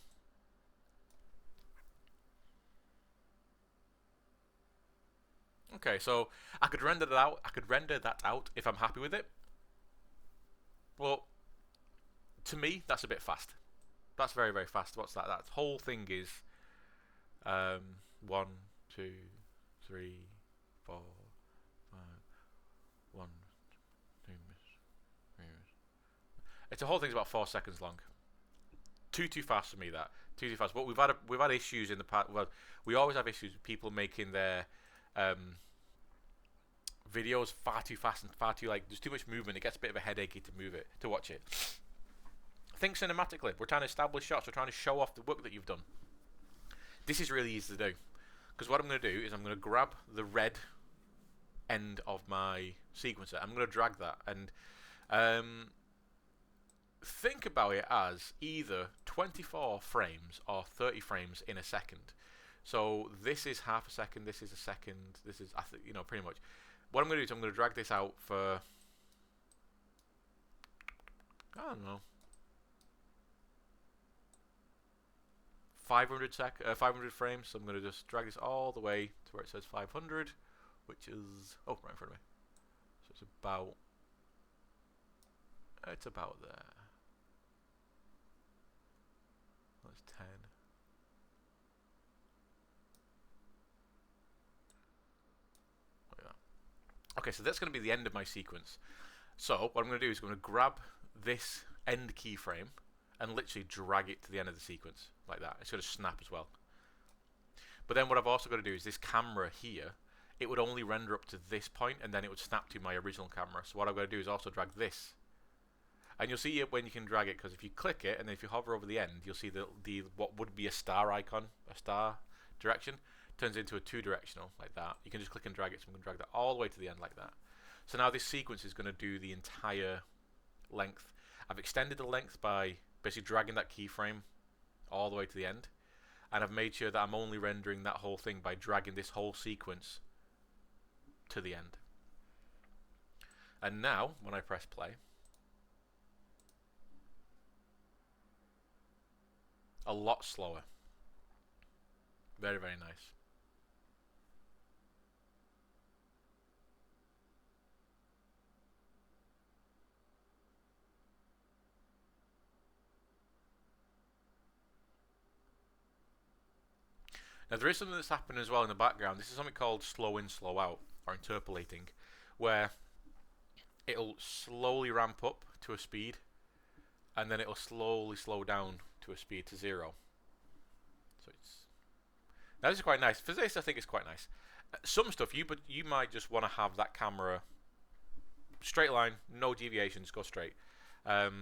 S1: Okay, so I could render that out. I could render that out if I'm happy with it. Well, to me, that's a bit fast. That's very, very fast. What's that? That whole thing is 1, 2, 3, 4, 5, 1, 2, 3. It's a whole thing's about 4 seconds long. Too fast for me. That too fast. But we've had issues in the past. Well, we always have issues with people making their videos far too fast and far too like there's too much movement. It gets a bit of a headachy to watch it. Think cinematically. We're trying to establish shots. We're trying to show off the work that you've done. This is really easy to do, because what I'm going to do is I'm going to grab the red end of my sequencer. I'm going to drag that, and think about it as either 24 frames or 30 frames in a second. So this is half a second, this is a second, this is, you know, pretty much. What I'm going to do is I'm going to drag this out for, I don't know, 500 frames. So I'm going to just drag this all the way to where it says 500, which is, oh, right in front of me. So it's about there. That's 10. Like that. Okay, so that's going to be the end of my sequence. So what I'm going to do is I'm going to grab this end keyframe and literally drag it to the end of the sequence like that. It's going to snap as well. But then what I've also got to do is this camera here, it would only render up to this point and then it would snap to my original camera. So what I've got to do is also drag this. And you'll see it when you can drag it, because if you click it and then if you hover over the end, you'll see the what would be a star icon, a star direction, turns into a 2-directional like that. You can just click and drag it, so I'm going to drag that all the way to the end like that. So now this sequence is going to do the entire length. I've extended the length by basically dragging that keyframe all the way to the end, and I've made sure that I'm only rendering that whole thing by dragging this whole sequence to the end. And now when I press play, a lot slower. Very, very nice. Now there is something that's happening as well in the background. This is something called slow in, slow out, or interpolating, where it'll slowly ramp up to a speed, and then it'll slowly slow down to a speed to 0. So now this is quite nice. For this, I think it's quite nice. Some stuff you might just want to have that camera straight line, no deviations, go straight. If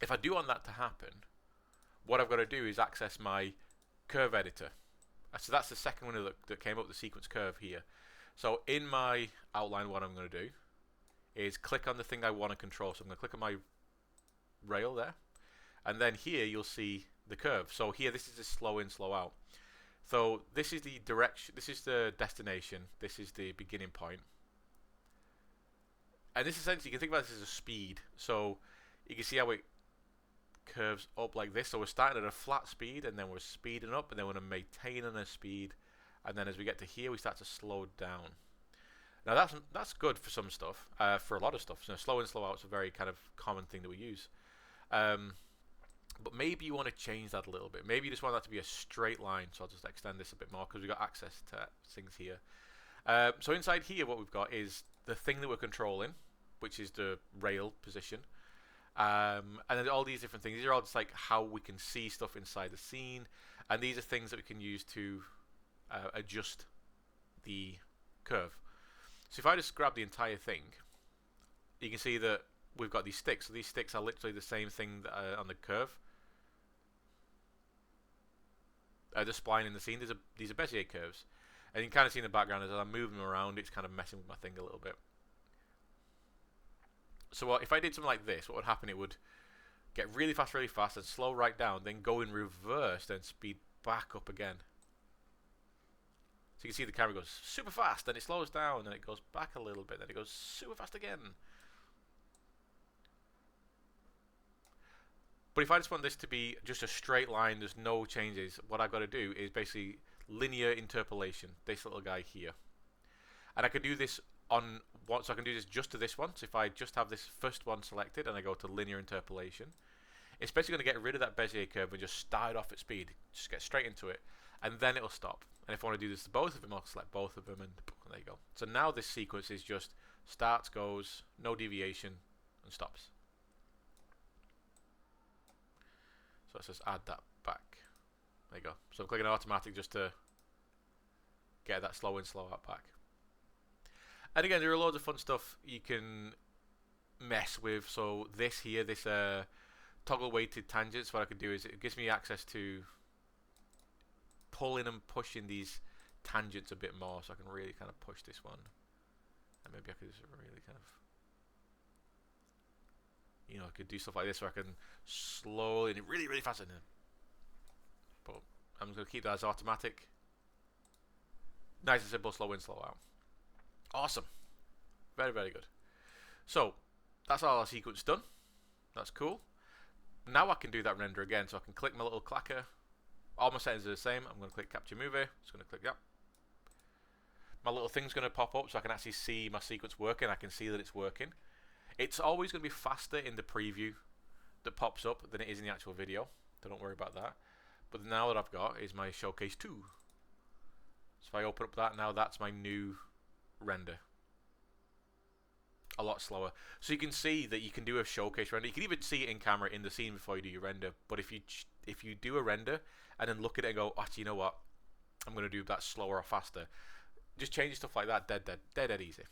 S1: I do want that to happen, what I've got to do is access my curve editor. So that's the second one that came up, the sequence curve here. So in my outline, what I'm going to do is click on the thing I want to control. So I'm going to click on my rail there, and then here you'll see the curve. So here, this is the slow in, slow out. So this is the direction, this is the destination, this is the beginning point. And this essentially, you can think about this as a speed. So you can see how it curves up like this. So we're starting at a flat speed, and then we're speeding up, and then we're maintaining a speed, and then as we get to here, we start to slow down. Now that's good for some stuff, for a lot of stuff. So slow in, slow out is a very kind of common thing that we use. But maybe you want to change that a little bit. Maybe you just want that to be a straight line. So I'll just extend this a bit more because we've got access to things here. So inside here, what we've got is the thing that we're controlling, which is the rail position. And then all these different things. These are all just like how we can see stuff inside the scene. And these are things that we can use to adjust the curve. So if I just grab the entire thing, you can see that we've got these sticks. So these sticks are literally the same thing on the curve. The spline in the scene. These are Bezier curves. And you can kind of see in the background as I'm moving them around, it's kind of messing with my thing a little bit. So if I did something like this, what would happen? It would get really fast, and slow right down, then go in reverse, then speed back up again. So you can see the camera goes super fast, then it slows down, then it goes back a little bit, then it goes super fast again. But if I just want this to be just a straight line, there's no changes, what I've got to do is basically linear interpolation, this little guy here. And I can do this on one, so I can do this just to this one. So if I just have this first one selected and I go to linear interpolation, it's basically going to get rid of that Bezier curve and just start off at speed, just get straight into it, and then it'll stop. And if I want to do this to both of them, I'll select both of them, and there you go. So now this sequence is just starts, goes, no deviation, and stops. So let's just add that back. There you go. So I'm clicking automatic just to get that slow in, slow out back. And again, there are loads of fun stuff you can mess with. So this here, this toggle weighted tangents, what I can do is it gives me access to pulling and pushing these tangents a bit more, so I can really kind of push this one. And maybe I could just really kind of, you know, I could do stuff like this where I can slowly and really, really fast. But I'm just going to keep that as automatic. Nice and simple, slow in, slow out. Awesome. Very, very good. So, that's all our sequence done. That's cool. Now I can do that render again. So I can click my little clacker. All my settings are the same. I'm going to click capture movie. Just going to click that. My little thing's going to pop up so I can actually see my sequence working. I can see that it's working. It's always going to be faster in the preview that pops up than it is in the actual video. So don't worry about that. But now that I've got is my showcase 2. So if I open up that now, that's my new render. A lot slower. So you can see that you can do a showcase render. You can even see it in camera in the scene before you do your render. But if you do a render and then look at it and go, actually, you know what? I'm going to do that slower or faster. Just changing stuff like that, dead easy.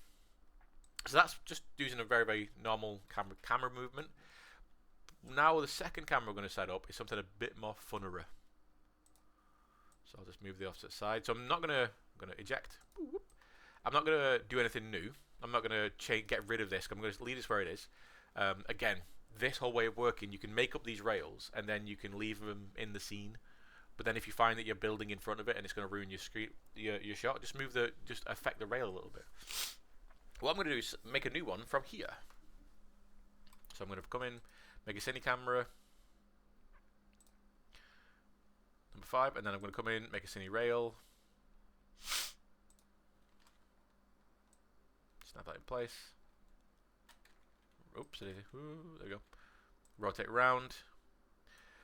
S1: So that's just using a very, very normal camera movement. Now the second camera we're going to set up is something a bit more funner. So I'll just move the opposite side. So I'm not going to eject. I'm not going to do anything new. I'm not going to get rid of this. I'm going to leave this where it is. Again, this whole way of working, you can make up these rails and then you can leave them in the scene. But then if you find that you're building in front of it and it's going to ruin your screen, your shot, just affect the rail a little bit. What I'm going to do is make a new one from here. So I'm going to come in, make a cine camera, number 5, and then I'm going to come in, make a cine rail, snap that in place. Oops, there we go. Rotate around.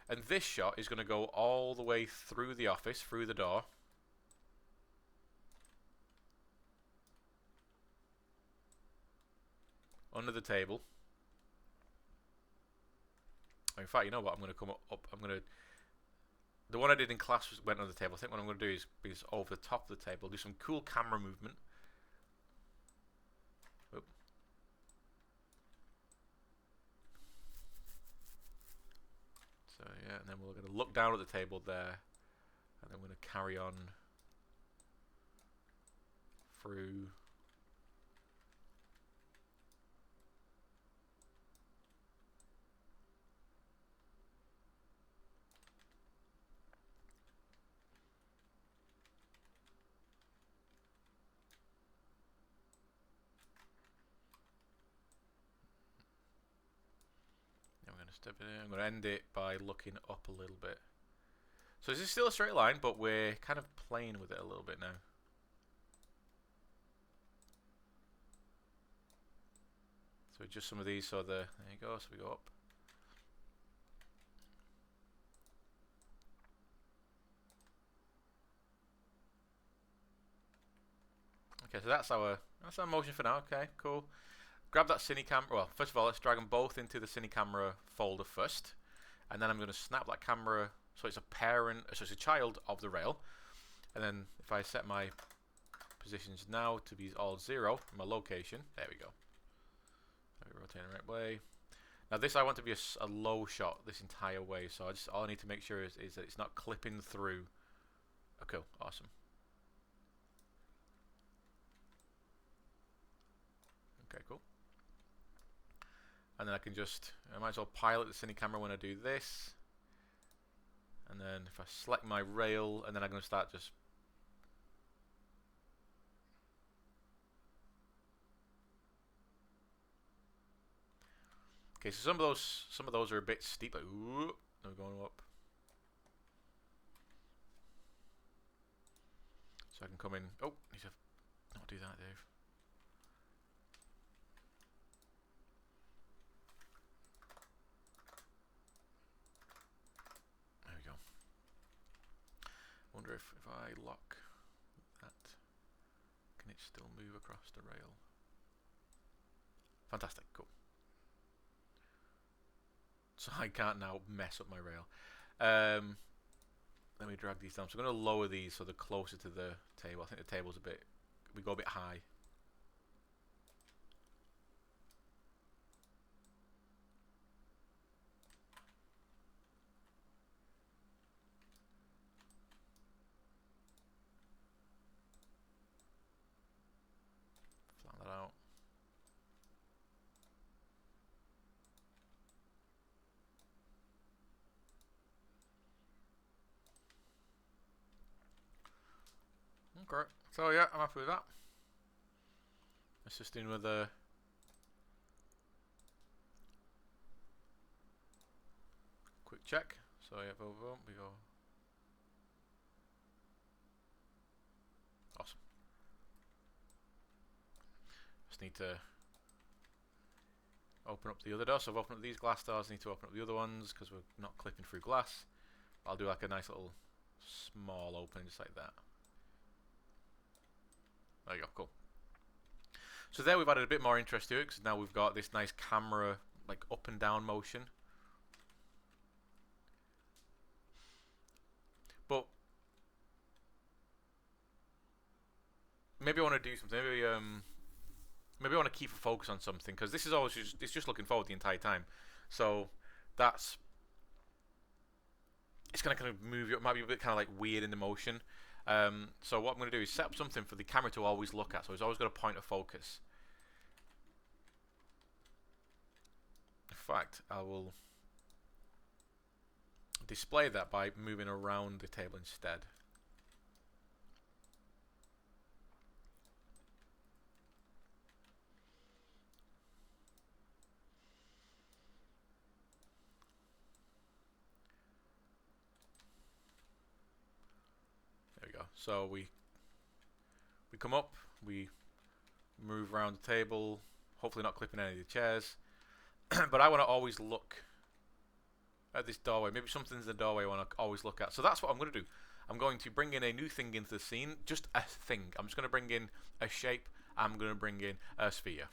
S1: And this shot is going to go all the way through the office, through the door. Under the table. In fact, you know what? I'm going to come up. The one I did in class went on the table. I think what I'm going to do is over the top of the table, do some cool camera movement. Oop. So yeah, and then we're going to look down at the table there, and then we're going to carry on through. Step in. I'm going to end it by looking up a little bit. So this is still a straight line, but we're kind of playing with it a little bit now. So just some of these, so there you go, so we go up. Okay, so that's our motion for now. Okay, cool. Grab that cine camera. Well, first of all, let's drag them both into the cine camera folder first, and then I'm going to snap that camera so it's a parent, so it's a child of the rail. And then if I set my positions now to be all 0, my location, there we go. Rotate the right way. Now this I want to be a low shot this entire way, so all I need to make sure is that it's not clipping through. Okay, awesome. Okay, cool. And then I might as well pilot the cine camera when I do this. And then if I select my rail, and then I'm going to start just. Okay, so some of those are a bit steep. Like, ooh, they're going up. So I can come in. Oh, need to not do that, Dave. Wonder if I lock that, can it still move across the rail? Fantastic, cool. So I can't now mess up my rail. Let me drag these down. So I'm going to lower these so they're closer to the table. I think the table's we go a bit high. Flatten that out. Okay. So yeah, I'm happy with that. Let's just do another quick check. So yeah, boom, boom, we go. Awesome. Just need to open up the other door. So I've opened up these glass doors. I need to open up the other ones because we're not clipping through glass. I'll do like a nice little small opening just like that. There you go, cool. So there we've added a bit more interest to it because now we've got this nice camera like up and down motion. But maybe I want to do something. Maybe I want to keep a focus on something because this is always it's just looking forward the entire time. So that's it's gonna kind of move you. It might be a bit kind of like weird in the motion. So what I'm going to do is set up something for the camera to always look at. So it's always got a point of focus. In fact, I will display that by moving around the table instead. There we go. So we come up, we move around the table, hopefully not clipping any of the chairs. But I want to always look at this doorway. Maybe something's in the doorway I want to always look at. So that's what I'm going to do. I'm going to bring in a new thing into the scene. Just a thing. I'm just going to bring in a shape. I'm going to bring in a sphere.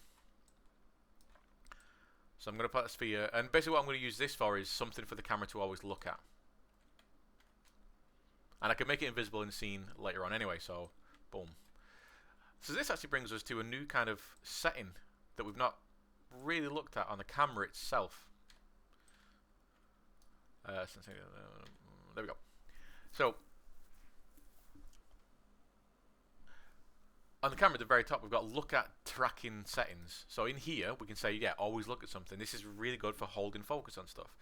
S1: So I'm going to put a sphere. And basically what I'm going to use this for is something for the camera to always look at. And I can make it invisible in the scene later on anyway. So, boom. So this actually brings us to a new kind of setting that we've not really looked at on the camera itself. There we go. So on the camera at the very top we've got look at tracking settings. So in here we can say, yeah, always look at something. This is really good for holding focus on stuff.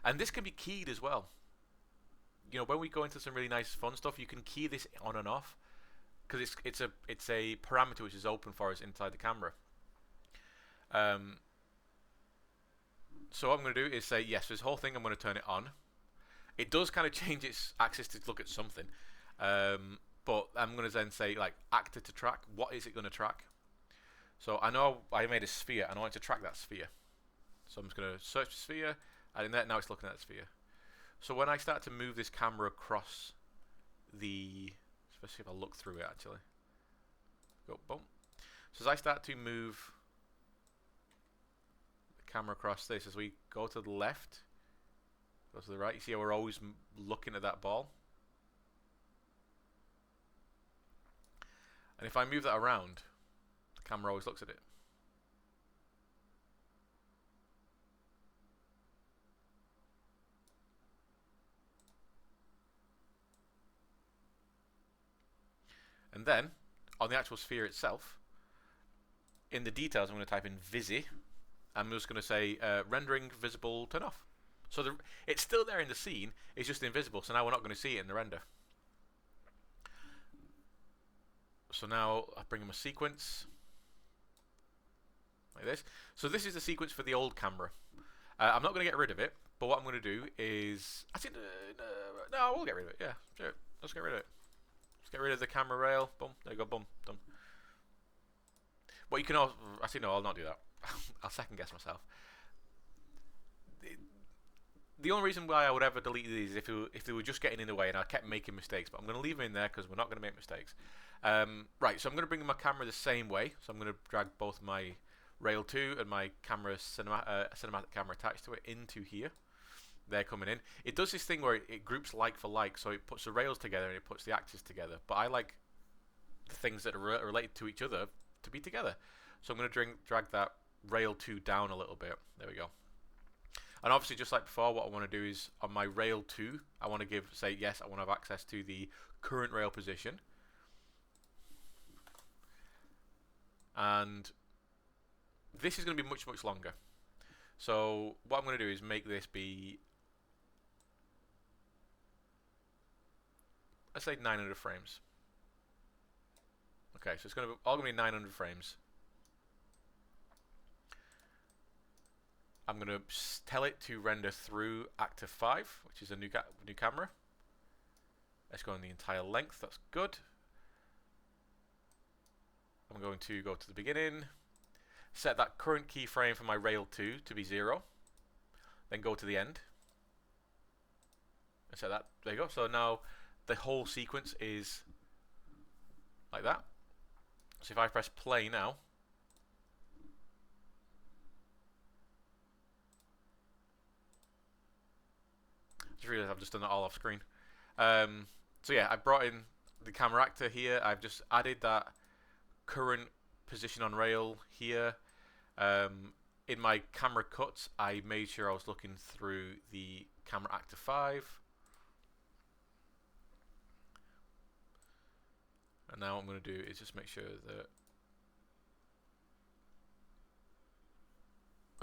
S1: And this can be keyed as well. You know, when we go into some really nice fun stuff, you can key this on and off because it's a parameter which is open for us inside the camera. So what I'm going to do is say, yes, this whole thing I'm going to turn it on. It does kind of change its axis to look at something. But I'm going to then say, like, actor to track. What is it going to track? So I know I made a sphere, and I want to track that sphere. So I'm just going to search the sphere, and now it's looking at the sphere. So when I start to move this camera across the... Especially if I look through it, actually. Go, boom. So as I start to move the camera across this, as we go to the left, go to the right, you see how we're always looking at that ball? And if I move that around, the camera always looks at it. And then, on the actual sphere itself, in the details I'm going to type in Visi. I'm just going to say rendering visible turn off. So it's still there in the scene, it's just invisible, so now we're not going to see it in the render. So now I bring in a sequence like this. So this is the sequence for the old camera. I'm not going to get rid of it, but what I'm going to do is... I think, no, we'll get rid of it, yeah. Sure. Let's get rid of it. Let's get rid of the camera rail. Boom. There you go. Boom. Done. Well, you can also... Actually, no, I'll not do that. I'll second guess myself. The only reason why I would ever delete these is if they were just getting in the way and I kept making mistakes. But I'm going to leave them in there because we're not going to make mistakes. Right, so I'm going to bring my camera the same way. So I'm going to drag both my Rail 2 and my camera cinematic camera attached to it into here. They're coming in. It does this thing where it groups like for like. So it puts the rails together and it puts the axes together. But I like the things that are related to each other to be together. So I'm going to drag that Rail 2 down a little bit. There we go. And obviously, just like before, what I want to do is on my Rail 2, I want to say, yes, I want to have access to the current rail position. And this is going to be much, much longer. So what I'm going to do is make this be, let's say 900 frames. Okay, so it's all going to be 900 frames. I'm going to tell it to render through actor 5, which is a new camera. Let's go on the entire length. That's good. I'm going to go to the beginning, set that current keyframe for my rail 2 to be 0, then go to the end, and set that. There you go. So now the whole sequence is like that. So if I press play now, I just realized I've just done that all off screen. So yeah, I brought in the camera actor here. I've just added that current position on rail here. In my camera cuts, I made sure I was looking through the camera actor 5. And now what I'm going to do is just make sure that...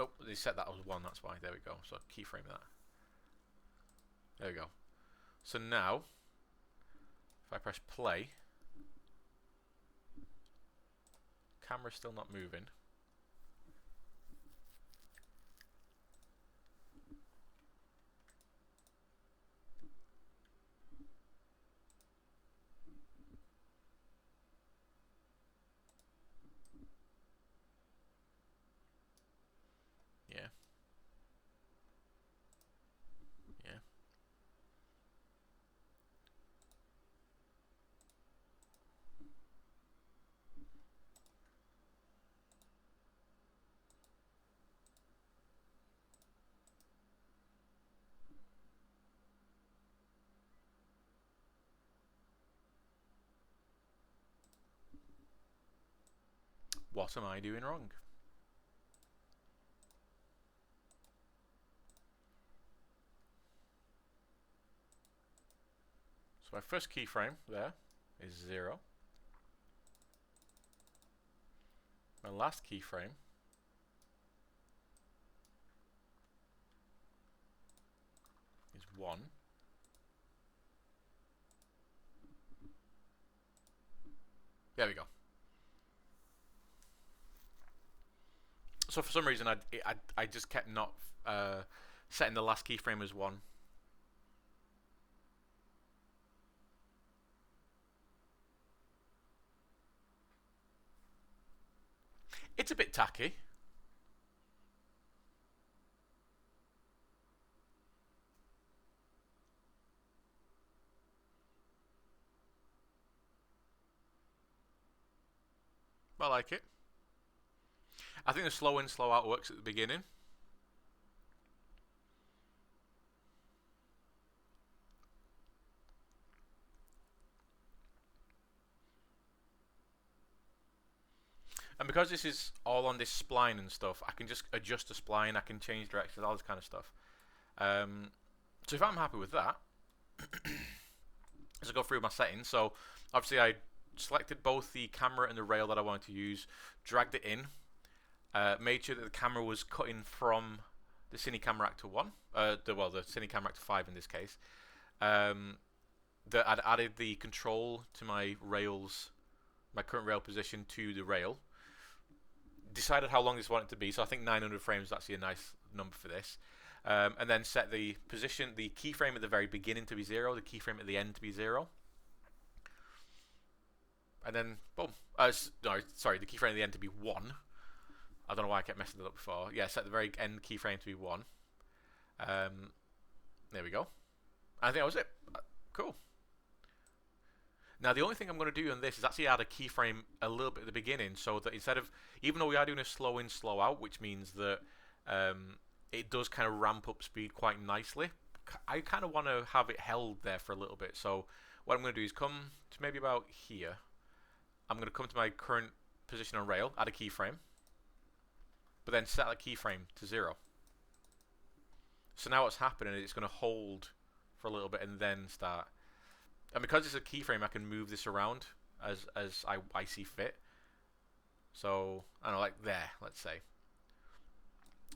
S1: Oh, they set that as 1, that's why. There we go. So keyframe that. There we go. So now, if I press play, camera's still not moving. Yeah. Yeah. What am I doing wrong? So my first keyframe there is 0. My last keyframe is 1. There we go. So for some reason I just kept not setting the last keyframe as 1. It's a bit tacky. I like it. I think the slow in, slow out works at the beginning. And because this is all on this spline and stuff, I can just adjust the spline, I can change directions, all this kind of stuff. So if I'm happy with that, let's go through my settings. So obviously I selected both the camera and the rail that I wanted to use, dragged it in, made sure that the camera was cutting from the Cine Camera Actor 1, the Cine Camera Actor 5 in this case. That I'd added the control to my rails, my current rail position to the rail. Decided how long this wanted to be, so I think 900 frames is actually a nice number for this. And then set the position, the keyframe at the very beginning to be 0, the keyframe at the end to be 0. And then, boom. No, sorry, the keyframe at the end to be 1. I don't know why I kept messing it up before. Yeah, set the very end keyframe to be 1. There we go. I think that was it. Cool. Now the only thing I'm going to do on this is actually add a keyframe a little bit at the beginning, so that instead of, even though we are doing a slow in, slow out, which means that it does kind of ramp up speed quite nicely, I kind of want to have it held there for a little bit. So what I'm going to do is come to maybe about here. I'm going to come to my current position on rail, add a keyframe, but then set that keyframe to 0. So now what's happening is it's going to hold for a little bit and then start. And because it's a keyframe, I can move this around as I see fit. So, I don't know, like there, let's say.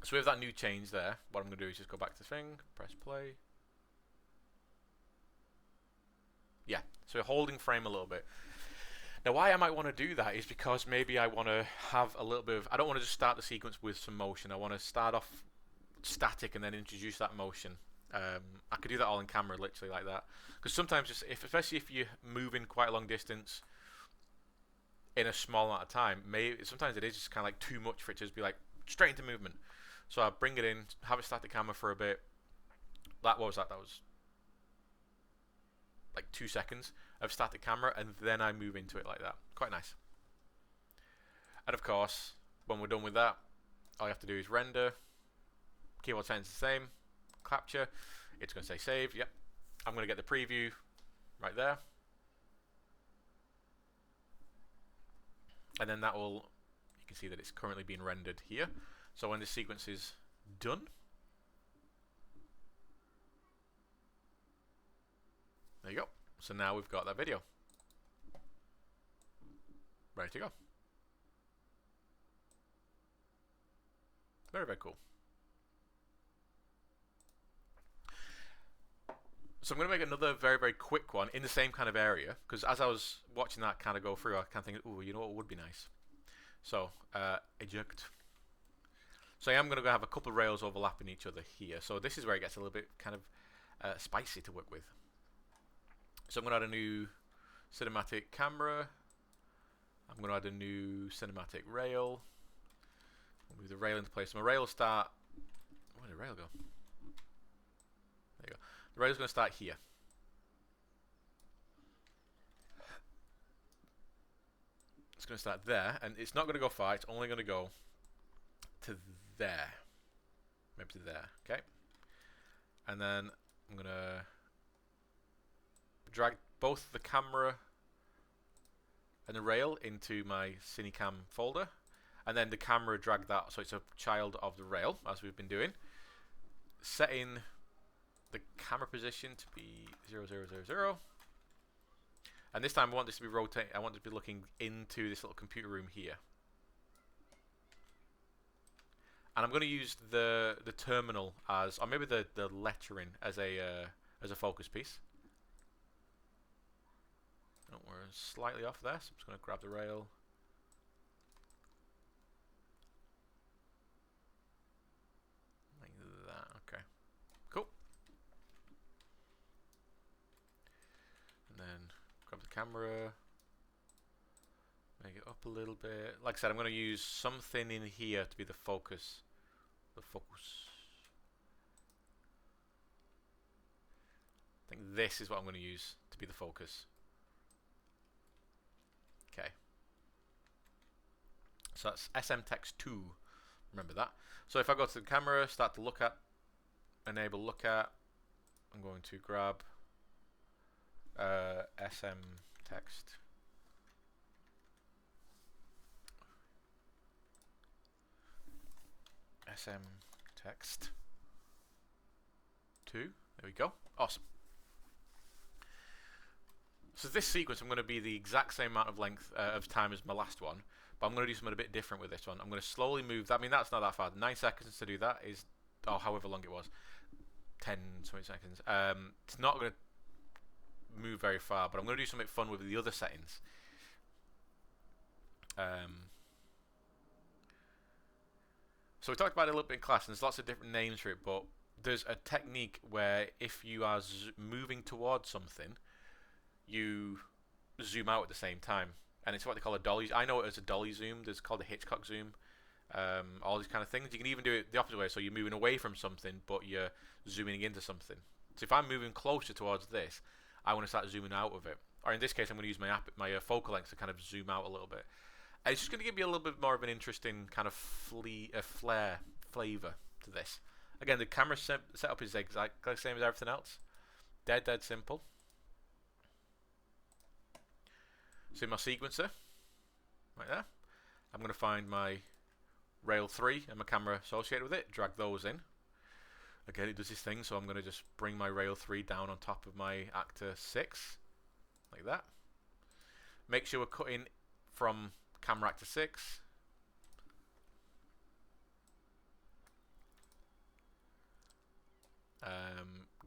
S1: So with that new change there, what I'm going to do is just go back to the thing, press play. Yeah, so we're holding frame a little bit. Now, why I might want to do that is because maybe I want to have a little bit of. I don't want to just start the sequence with some motion. I want to start off static and then introduce that motion. I could do that all in camera, literally like that. Because sometimes, especially if you're moving quite a long distance in a small amount of time, sometimes it is just kind of like too much for it to just be like straight into movement. So I bring it in, have it start the camera for a bit. What was that? That was like 2 seconds of static camera, and then I move into it like that. Quite nice. And of course, when we're done with that, all you have to do is render. Keyboard settings the same. Capture. It's going to say save. Yep. I'm going to get the preview right there. And then that will, you can see that it's currently being rendered here. So when this sequence is done, there you go. So now we've got that video ready to go. Very, very cool. So I'm going to make another very, very quick one in the same kind of area, because as I was watching that kind of go through, I kind of think, ooh, you know what would be nice? So, eject. So I am going to have a couple of rails overlapping each other here. So this is where it gets a little bit kind of spicy to work with. So I'm going to add a new cinematic camera. I'm going to add a new cinematic rail. We'll move the rail into place. So my rail will start. Where did the rail go? There you go. The rail is going to start here. It's going to start there, and it's not going to go far. It's only going to go to there, maybe to there. Okay, and then I'm going to drag both the camera and the rail into my Cinecam folder, and then the camera drag that so it's a child of the rail, as we've been doing. Setting the camera position to be 0, 0, 0, 0. And this time I want this to be rotating. I want it to be looking into this little computer room here. And I'm going to use the terminal as, or maybe the lettering as a focus piece. Oh, we're slightly off there, so I'm just going to grab the rail. Like that. Okay. Cool. And then grab the camera, make it up a little bit. Like I said, I'm going to use something in here to be the focus. The focus. I think this is what I'm going to use to be the focus. Okay. So that's SM Text 2. Remember that. So if I go to the camera, start to look at, enable look at, I'm going to grab SM Text. SM Text 2. There we go. Awesome. So this sequence, I'm going to be the exact same amount of length of time as my last one, but I'm going to do something a bit different with this one. I'm going to slowly move that. I mean, that's not that far. 9 seconds to do that is, oh, however long it was, 10, 20 seconds. It's not going to move very far, but I'm going to do something fun with the other settings. So we talked about it a little bit in class, and there's lots of different names for it, but there's a technique where if you are moving towards something, you zoom out at the same time, and it's what they call a dolly. I know it as a dolly zoom. There's called a Hitchcock zoom. All these kind of things. You can even do it the opposite way. So you're moving away from something, but you're zooming into something. So if I'm moving closer towards this, I want to start zooming out of it. Or in this case, I'm going to use my focal length to kind of zoom out a little bit. And it's just going to give you a little bit more of an interesting kind of flavor to this. Again, the camera setup is exactly the same as everything else. Dead simple. So in my sequencer, right there, I'm going to find my rail 3 and my camera associated with it, drag those in. Again, it does this thing, so I'm going to just bring my rail 3 down on top of my actor 6, like that. Make sure we're cutting from camera actor 6.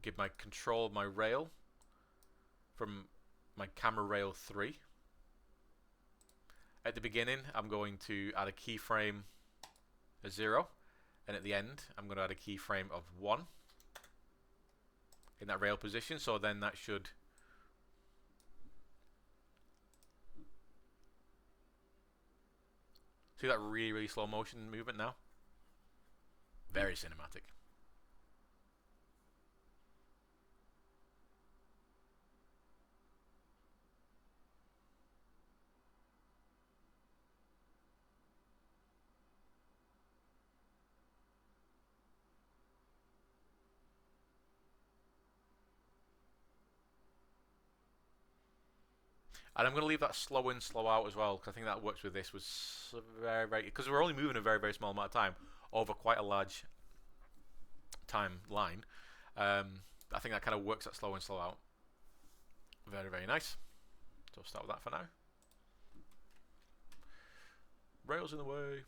S1: Give my control my rail from my camera rail 3. At the beginning, I'm going to add a keyframe of 0, and at the end, I'm going to add a keyframe of 1 in that rail position. So then that should see that really slow motion movement now. Very cinematic. And I'm going to leave that slow in, slow out as well, because I think that works with this. Was very, because we're only moving a very small amount of time over quite a large timeline. I think that kind of works, that slow in, slow out. Very nice. So we'll start with that for now. Rails in the way.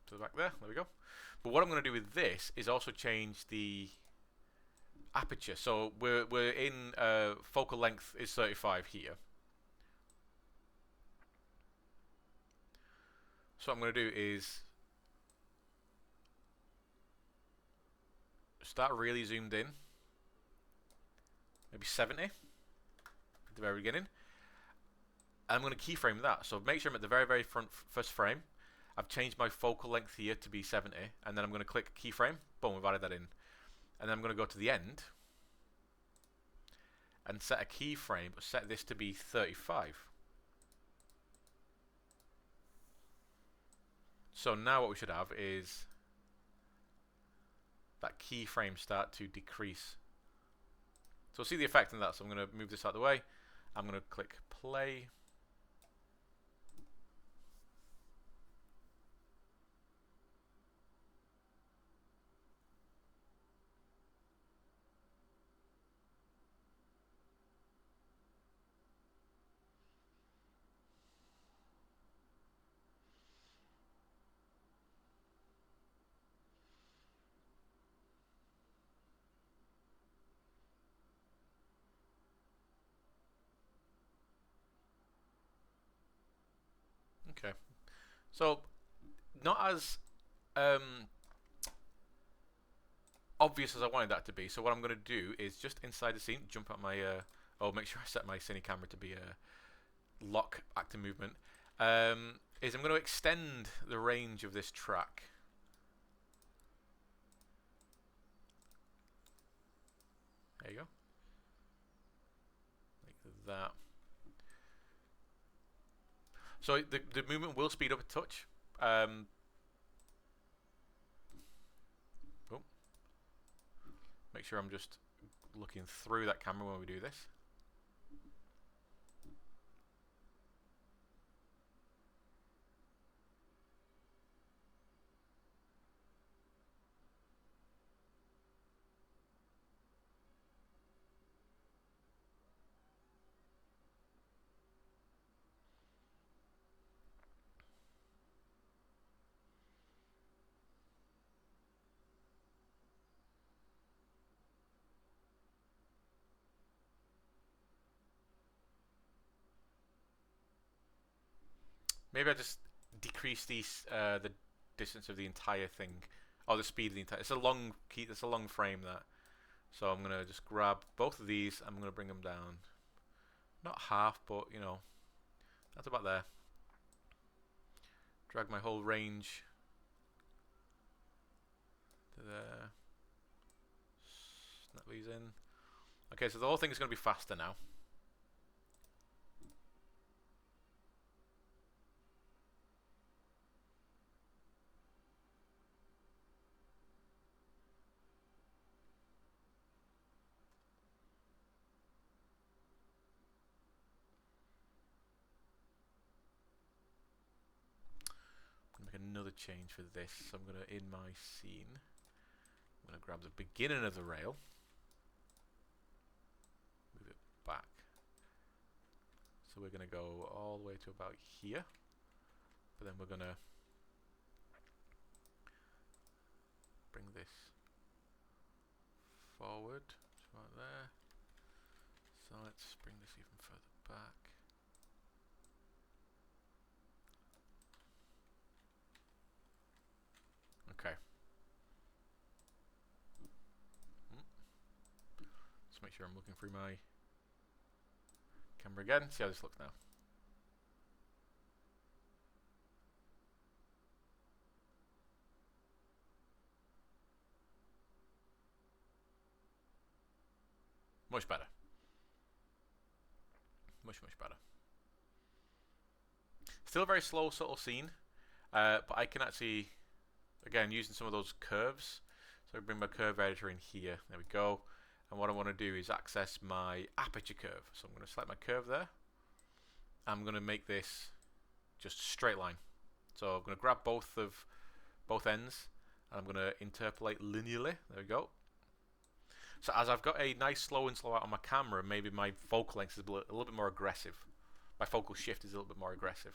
S1: To the back there. There we go. But what I'm going to do with this is also change the aperture. So we're in focal length is 35 here. So what I'm going to do is start really zoomed in, maybe 70 at the very beginning. And I'm going to keyframe that. So make sure I'm at the very first frame. I've changed my focal length here to be 70, and then I'm going to click keyframe. Boom, we've added that in. And then I'm going to go to the end and set a keyframe, but set this to be 35. So now what we should have is that keyframe start to decrease. So we'll see the effect in that. So I'm going to move this out of the way. I'm going to click play. Okay, so not as obvious as I wanted that to be. So what I'm going to do is just inside the scene, jump out my make sure I set my cine camera to be a lock active movement. Is I'm going to extend the range of this track. There you go, like that. So the movement will speed up a touch. Make sure I'm just looking through that camera when we do this. Maybe I just decrease the distance of the entire thing, or the speed of the entire. It's a long key. It's a long frame that. So I'm gonna just grab both of these. I'm gonna bring them down, not half, but you know, that's about there. Drag my whole range to there. Snap these in. Okay, so the whole thing is gonna be faster now. Another change for this. So I'm going to, in my scene, I'm going to grab the beginning of the rail, move it back. So we're going to go all the way to about here, but then we're going to bring this forward, right there, So let's bring this even further back. Okay. Let's make sure I'm looking through my camera again. See how this looks now. Much better. Much better. Still a very slow, subtle scene, but I can actually, again, using some of those curves. So I bring my curve editor in here. There we go. And what I want to do is access my aperture curve. So I'm going to select my curve there. I'm going to make this just a straight line. So I'm going to grab both ends, and I'm going to interpolate linearly. There we go. So as I've got a nice slow in, slow out on my camera, maybe my focal length is a little bit more aggressive. My focal shift is a little bit more aggressive.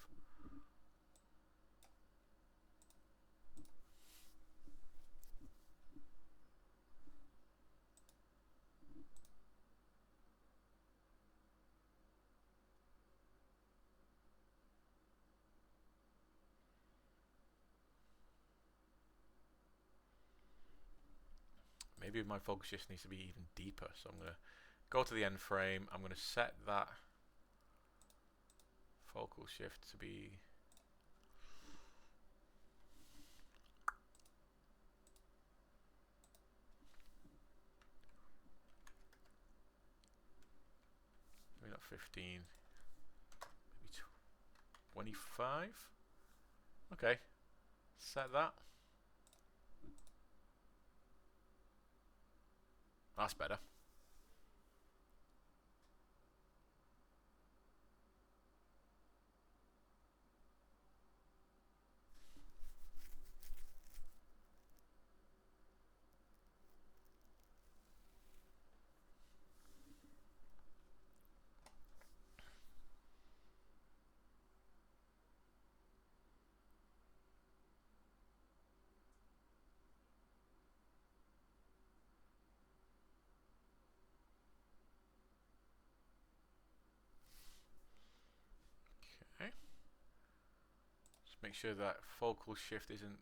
S1: Maybe my focus shift needs to be even deeper. So I'm going to go to the end frame. I'm going to set that focal shift to be maybe not 15, maybe 25. Okay, set that. That's better. Okay. Just make sure that focal shift isn't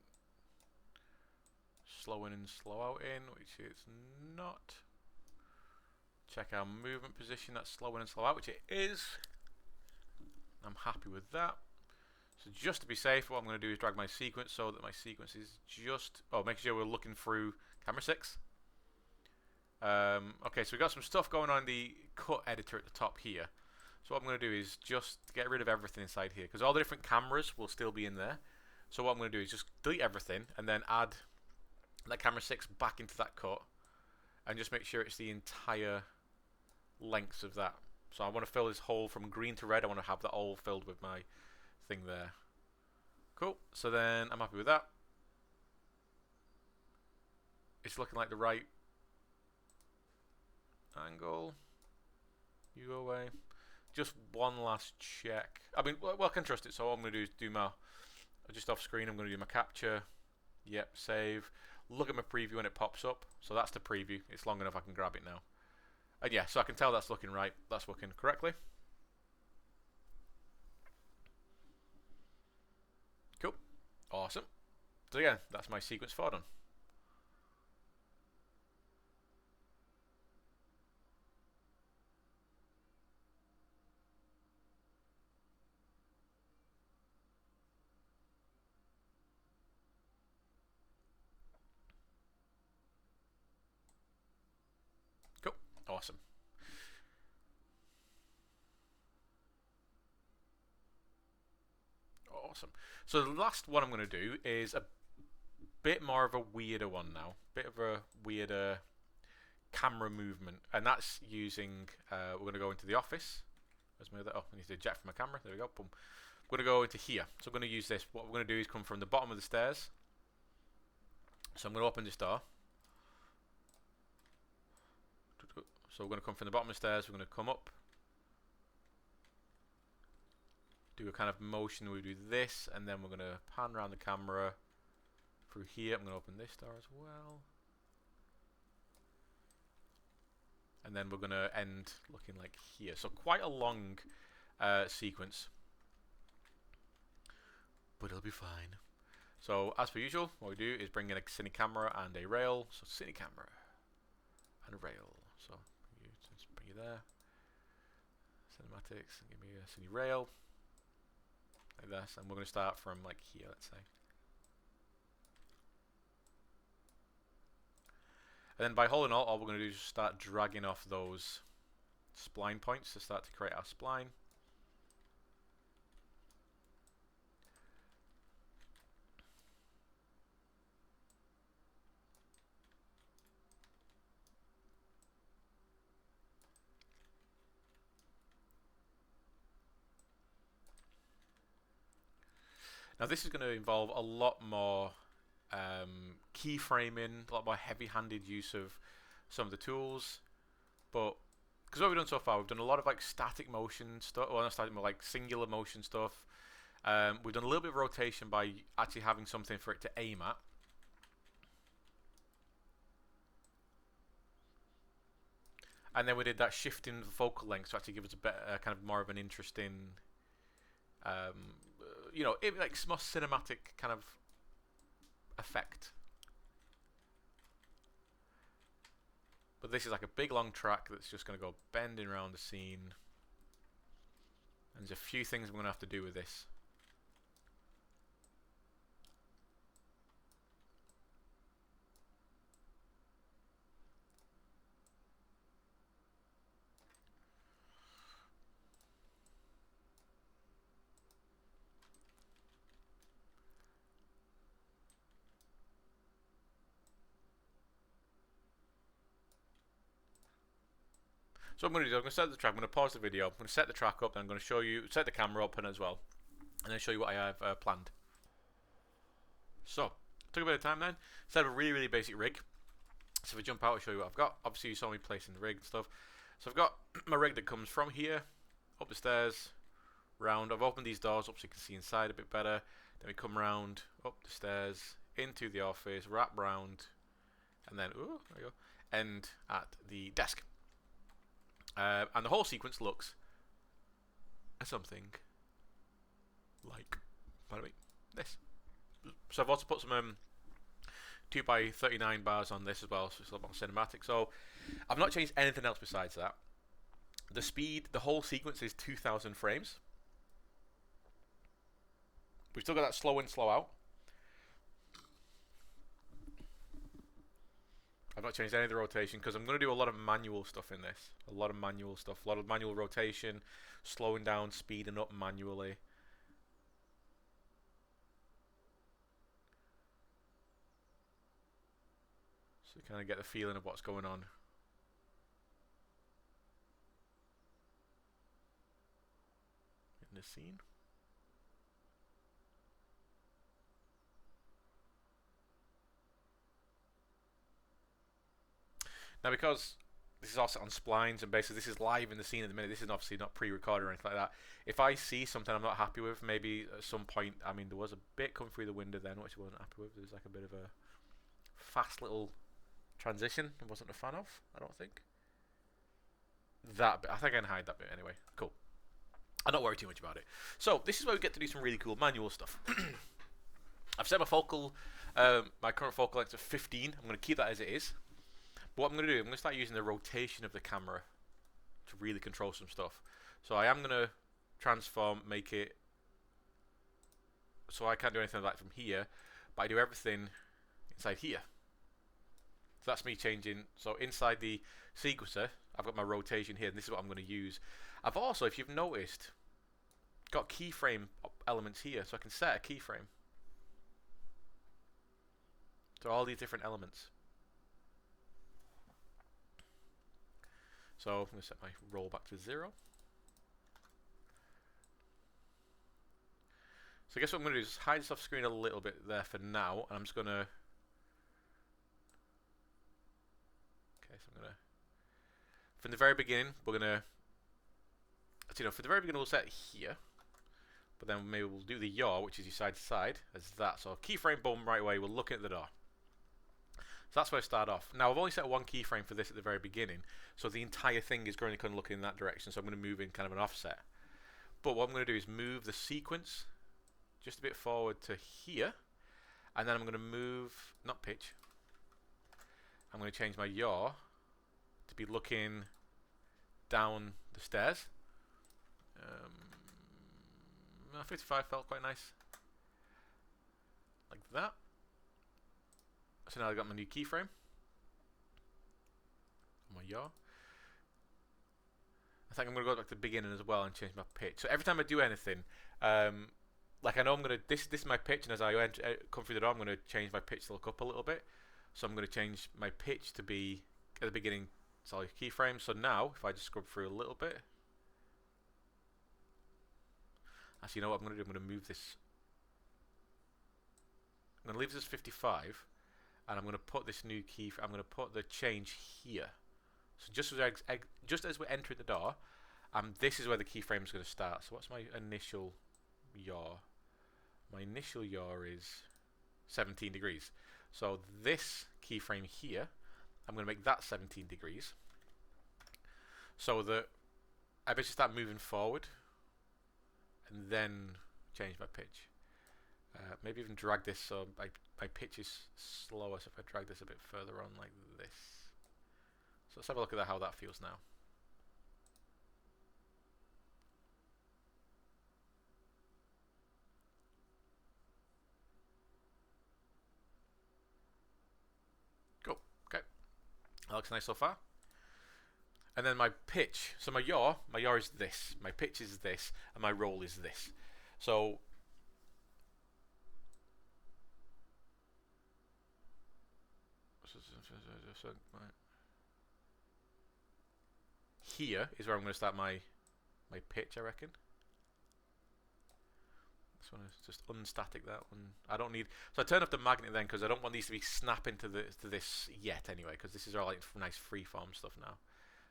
S1: slow in and slow out in, which it's not. Check our movement position, that's slow in and slow out, which it is. I'm happy with that. So just to be safe, what I'm going to do is drag my sequence so that my sequence is just, make sure we're looking through camera 6. Okay, so we've got some stuff going on in the cut editor at the top here. So what I'm going to do is just get rid of everything inside here, because all the different cameras will still be in there. So what I'm going to do is just delete everything and then add that camera 6 back into that cut and just make sure it's the entire length of that. So I want to fill this hole from green to red. I want to have that all filled with my thing there. Cool. So then I'm happy with that. It's looking like the right angle. You go away. Just one last check. I mean, well, I can trust it. So all I'm going to do is do my, just off screen, I'm going to do my capture. Yep, save. Look at my preview when it pops up. So that's the preview. It's long enough I can grab it now. And yeah, so I can tell that's looking right. That's working correctly. Cool. Awesome. So yeah, that's my sequence 4 done. Cool. Awesome. Awesome. So the last one I'm going to do is a bit more of a weirder one now. Bit of a weirder camera movement. And that's using, we're going to go into the office. Where's my other, I need to eject from my camera. There we go. Boom. I'm going to go into here. So I'm going to use this. What we're going to do is come from the bottom of the stairs. So I'm going to open this door. So we're going to come from the bottom of the stairs. We're going to come up. Do a kind of motion. We do this. And then we're going to pan around the camera through here. I'm going to open this door as well. and then we're going to end looking like here. So quite a long sequence, but it'll be fine. So as per usual, what we do is bring in a cine camera and a rail. So cine camera and rail. So just bring you there. Cinematics, give me a cine rail like this, and we're going to start from like here, let's say. And then by holding all we're going to do is just start dragging off those spline points to start to create our spline. Now this is going to involve a lot more keyframing, a lot more heavy-handed use of some of the tools, but because what we've done so far, we've done a lot of like static motion stuff, well not static, but like singular motion stuff. We've done a little bit of rotation by actually having something for it to aim at. And then we did that shift in the focal length to actually give us a better, kind of more of an interesting, you know, like more cinematic kind of effect. But this is like a big long track that's just going to go bending around the scene. And there's a few things we're going to have to do with this. So what I'm going to do, I'm going to set the track, I'm going to pause the video, I'm going to set the track up, then I'm going to show you, set the camera up as well, and then show you what I have planned. So, took a bit of time then, set up a really, really basic rig. So if I jump out, I'll show you what I've got. Obviously you saw me placing the rig and stuff. So I've got my rig that comes from here, up the stairs, round. I've opened these doors up so you can see inside a bit better. Then we come round, up the stairs, into the office, wrap round, and then, ooh, there you go, end at the desk. And the whole sequence looks something like, pardon me, this. So I've also put some 2x39 bars on this as well, so it's a lot more cinematic. So I've not changed anything else besides that. The speed, the whole sequence is 2,000 frames. We've still got that slow in, slow out. I've not changed any of the rotation because I'm going to do a lot of manual stuff in this. A lot of manual stuff, a lot of manual rotation, slowing down, speeding up manually. So you kind of get the feeling of what's going on. In the scene. Now, because this is also on splines and basically this is live in the scene at the minute, this is obviously not pre-recorded or anything like that. If I see something I'm not happy with, maybe at some point, I mean, there was a bit come through the window then, which I wasn't happy with. There was like a bit of a fast little transition I wasn't a fan of, I don't think. That bit, I think I can hide that bit anyway. Cool. I'm not worried too much about it. So, this is where we get to do some really cool manual stuff. I've set my focal, my current focal length to 15. I'm going to keep that as it is. But what I'm going to do, I'm going to start using the rotation of the camera to really control some stuff. So I am going to transform, make it so I can't do anything like that from here, but I do everything inside here. So that's me changing. So inside the sequencer, I've got my rotation here, and this is what I'm going to use. I've also, if you've noticed, got keyframe elements here, so I can set a keyframe. So all these different elements. So I'm going to set my roll back to 0. So I guess what I'm going to do is hide this off screen a little bit there for now, and I'm just going to. Okay, so I'm going to. From the very beginning, we're going to. You know, for the very beginning, we'll set it here, but then maybe we'll do the yaw, which is your side to side, as that. So keyframe, boom, right away. We're looking at the door. So that's where I start off. Now I've only set one keyframe for this at the very beginning, so the entire thing is going to kind of look in that direction. So I'm going to move in kind of an offset. But what I'm going to do is move the sequence just a bit forward to here, and then I'm going to move, not pitch, I'm going to change my yaw to be looking down the stairs. 55 felt quite nice. Like that. So now I've got my new keyframe. My yaw. I think I'm going to go back to the beginning as well and change my pitch. So every time I do anything, like I know I'm going to, this is my pitch, and as I come through the door, I'm going to change my pitch to look up a little bit. So I'm going to change my pitch to be, at the beginning, solid keyframe. So now, if I just scrub through a little bit, actually, you know what I'm going to do? I'm going to move this. I'm going to leave this as 55, and I'm going to put this new key. I'm going to put the change here. So just as we're entering the door, this is where the keyframe is going to start. So what's my initial yaw? My initial yaw is 17 degrees. So this keyframe here, I'm going to make that 17 degrees. So that I basically start moving forward, and then change my pitch. Maybe even drag this so my pitch is slower. So if I drag this a bit further on like this. So let's have a look at how that feels now. Cool. Okay. That looks nice so far. And then my pitch. So my yaw is this. My pitch is this, and my roll is this. So here is where I'm going to start my pitch, I reckon. Just want to just unstatic that one. I don't need, so I turn off the magnet then because I don't want these to be snapping to this yet anyway, because this is all like nice freeform stuff now.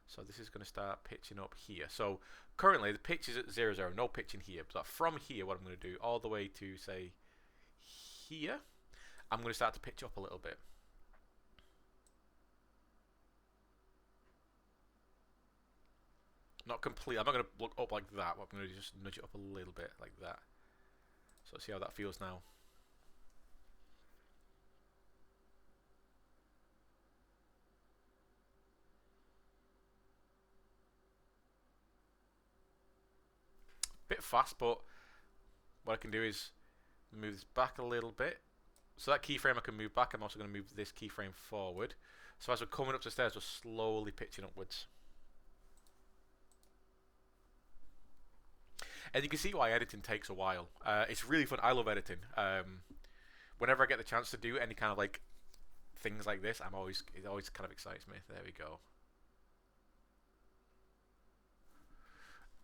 S1: So this is going to start pitching up here. So currently the pitch is at 0, 0, no pitching here. But from here, what I'm going to do all the way to say here, I'm going to start to pitch up a little bit. Not complete. I'm not going to look up like that. I'm going to just nudge it up a little bit like that. So let's see how that feels now. Bit fast, but what I can do is move this back a little bit. So that keyframe I can move back. I'm also going to move this keyframe forward. So as we're coming up the stairs, we're slowly pitching upwards. And you can see why editing takes a while. It's really fun. I love editing. Whenever I get the chance to do any kind of like things like this, it always kind of excites me. There we go.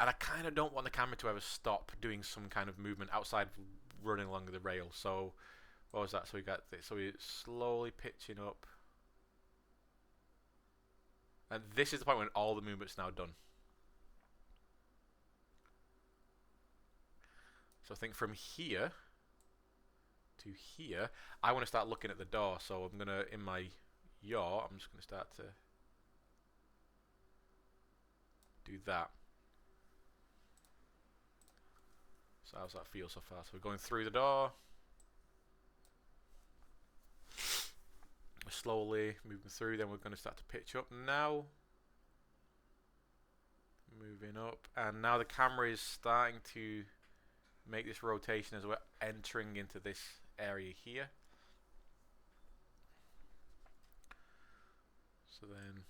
S1: And I kind of don't want the camera to ever stop doing some kind of movement outside of running along the rail. So what was that? So we got this. So we're slowly pitching up. And this is the point when all the movement's now done. So I think from here to here, I want to start looking at the door. So I'm going to, in my yaw, I'm just going to start to do that. So how's that feel so far? So we're going through the door. We're slowly moving through, then we're going to start to pitch up now. Moving up. And now the camera is starting to make this rotation as we're entering into this area here. So then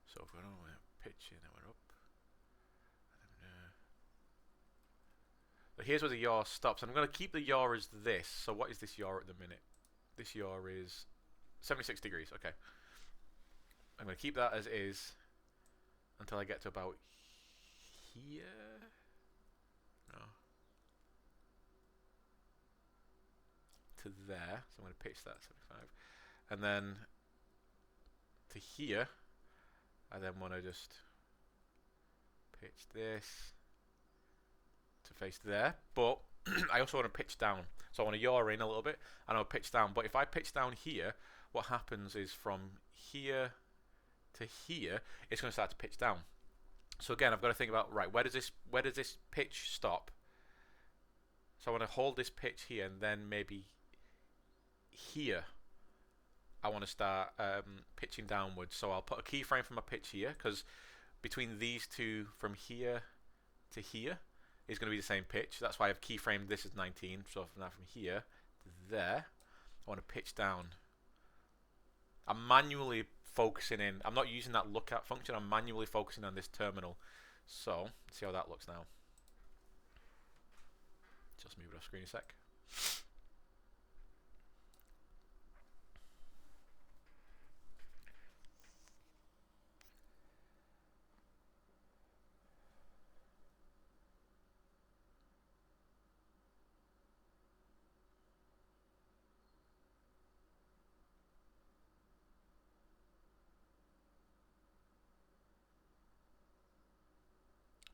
S1: so if we're on, we're pitching, then we're up. But here's where the yaw stops. I'm going to keep the yaw as this. So what is this yaw at the minute? This yaw is 76 degrees. Okay. I'm going to keep that as is until I get to about here. No. To there. So I'm going to pitch that 75. And then to here. I then want to just pitch this to face there. But I also want to pitch down. So I want to yaw in a little bit, and I'll pitch down. But if I pitch down here, what happens is from here to here, it's going to start to pitch down. So again, I've got to think about, right, where does this pitch stop? So I want to hold this pitch here, and then maybe here I want to start pitching downwards. So I'll put a keyframe for my pitch here, because between these two, from here to here, is going to be the same pitch. That's why I've keyframed this as 19. So now from here to there, I want to pitch down. I'm manually focusing in. I'm not using that lookout function. I'm manually focusing on this terminal. So let's see how that looks now. Just move it off screen a sec.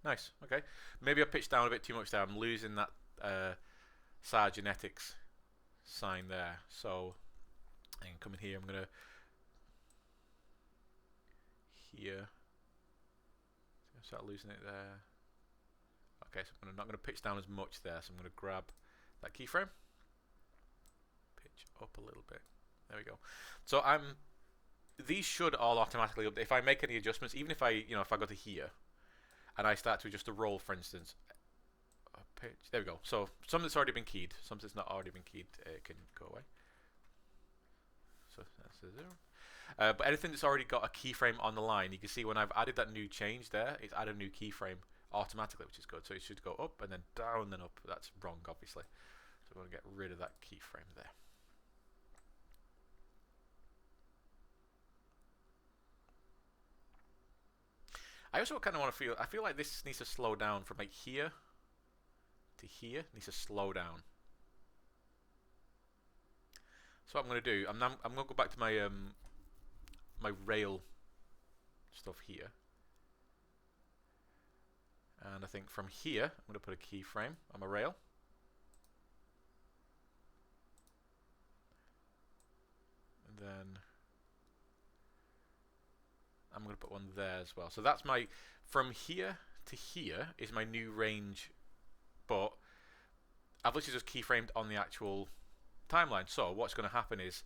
S1: Nice. Okay. Maybe I pitched down a bit too much there. I'm losing that cygenetics sign there. So I can come in here. I'm gonna here. Start losing it there. Okay, so I'm not going to pitch down as much there. So I'm going to grab that keyframe, pitch up a little bit. There we go. So these should all automatically update. If I make any adjustments, even if if I go to here and I start to adjust the roll, for instance, pitch. There we go. So something that's already been keyed, something that's not already been keyed, can go away. So that's a 0. But anything that's already got a keyframe on the line, you can see when I've added that new change there, it's added a new keyframe automatically, which is good. So it should go up and then down, then up. That's wrong, obviously. So we're going to get rid of that keyframe there. I also kind of want to I feel like this needs to slow down from like here to here. It needs to slow down. So what I'm going to do, I'm going to go back to my my rail stuff here. And I think from here, I'm going to put a keyframe on my rail. And then I'm going to put one there as well. So that's my, from here to here is my new range, but I've literally just keyframed on the actual timeline. So what's going to happen is,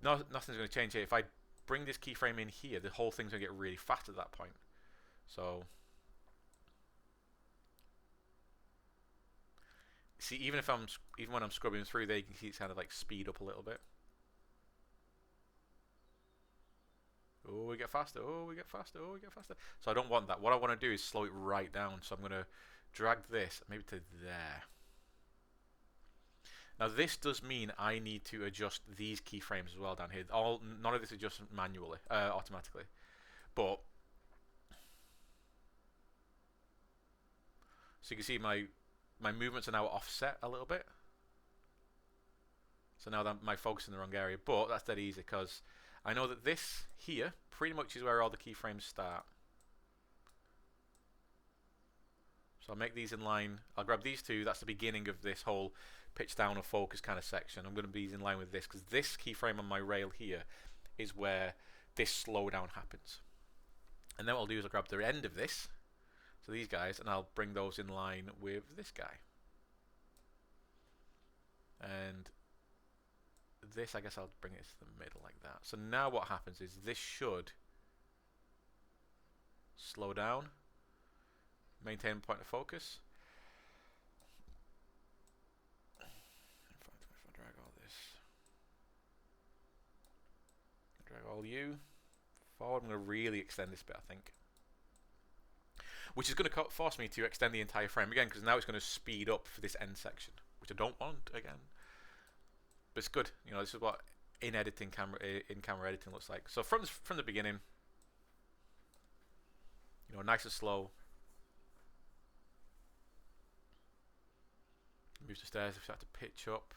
S1: nothing's going to change here. If I bring this keyframe in here, the whole thing's going to get really fast at that point. So see, even when I'm scrubbing through there, you can see it's kind of like speed up a little bit. Oh, we get faster. Oh, we get faster. Oh, we get faster. So I don't want that. What I want to do is slow it right down. So I'm going to drag this maybe to there. Now this does mean I need to adjust these keyframes as well down here. None of this adjusts manually, automatically. But so you can see my movements are now offset a little bit. So now that my focus in the wrong area, but that's dead easy because I know that this here pretty much is where all the keyframes start. So I'll make these in line. I'll grab these two. That's the beginning of this whole pitch down or focus kind of section. I'm going to be in line with this because this keyframe on my rail here is where this slowdown happens. And then what I'll do is I'll grab the end of this, so these guys, and I'll bring those in line with this guy. And this, I guess I'll bring it to the middle like that. So now what happens is this should slow down, maintain point of focus. If I drag all this, drag all you forward, I'm going to really extend this bit, I think. Which is going to force me to extend the entire frame again, because now it's going to speed up for this end section, which I don't want again. But it's good, you know. This is what in-camera editing looks like. So from the beginning, you know, nice and slow. Move the stairs if you have to pitch up.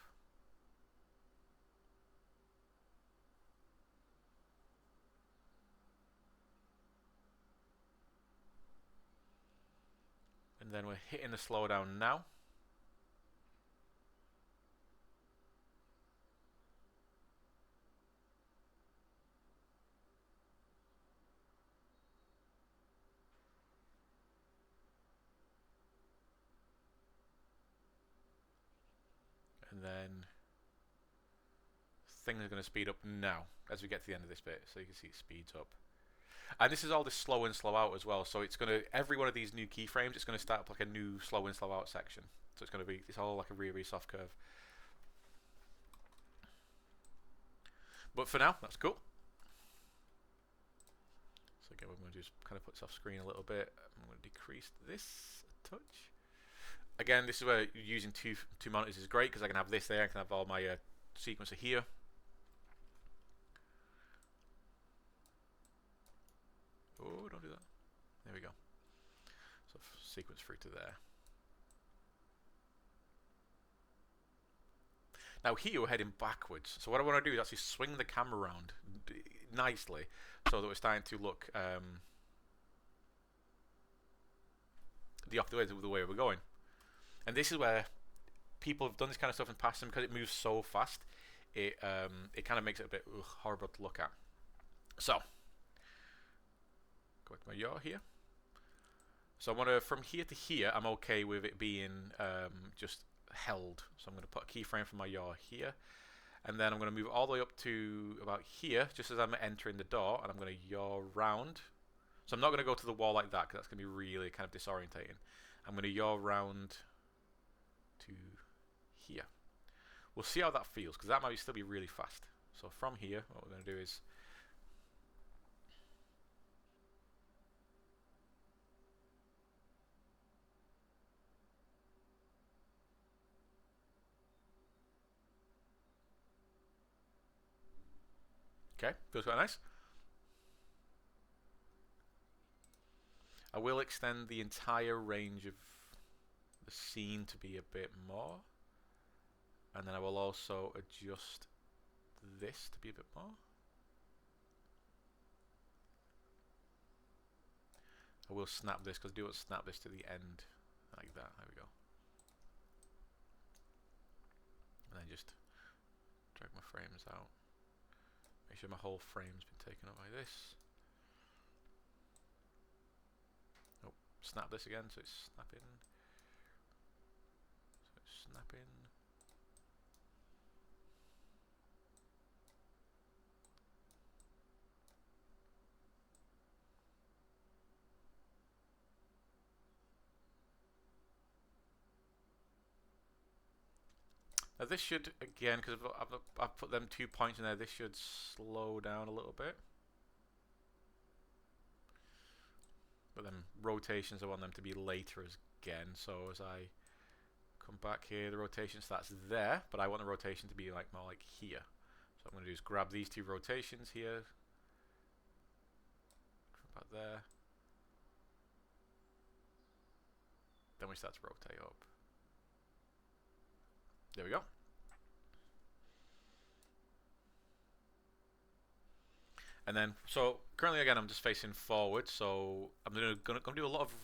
S1: And then we're hitting the slowdown now. thing is going to speed up now as we get to the end of this bit. So you can see it speeds up. And this is all this slow in, slow out as well. So it's going to, every one of these new keyframes, it's going to start up like a new slow in, slow out section. So it's going to be, it's all like a really, really soft curve. But for now, that's cool. So again, we're going to just kind of put this off screen a little bit. I'm going to decrease this a touch. Again, this is where using two monitors is great, because I can have this there, I can have all my sequencer here. Oh, don't do that. There we go. So sequence through to there. Now here we're heading backwards. So what I want to do is actually swing the camera around nicely, so that we're starting to look the way we're going. And this is where people have done this kind of stuff in the past, and because it moves so fast, it kind of makes it a bit horrible to look at. So, go to my yaw here. So I want to, from here to here, I'm okay with it being just held. So I'm going to put a keyframe for my yaw here, and then I'm going to move all the way up to about here, just as I'm entering the door, and I'm going to yaw round. So I'm not going to go to the wall like that, because that's going to be really kind of disorientating. I'm going to yaw round to here. We'll see how that feels, because that might still be really fast. So from here, what we're going to do is okay, feels quite nice. I will extend the entire range of the scene to be a bit more, and then I will also adjust this to be a bit more. I will snap this, because I do want to snap this to the end like that. There we go. And then just drag my frames out. Make sure my whole frame's been taken up by this. Oh, snap this again so it's snapping. So it's snapping. Now this should, again, because I've put them 2 points in there, this should slow down a little bit. But then rotations, I want them to be later again. So as I come back here, the rotation starts there, but I want the rotation to be like more like here. So I'm going to do is grab these 2 rotations here, about there. Then we start to rotate up. There we go. And then, so currently again I'm just facing forward, so I'm gonna do a lot of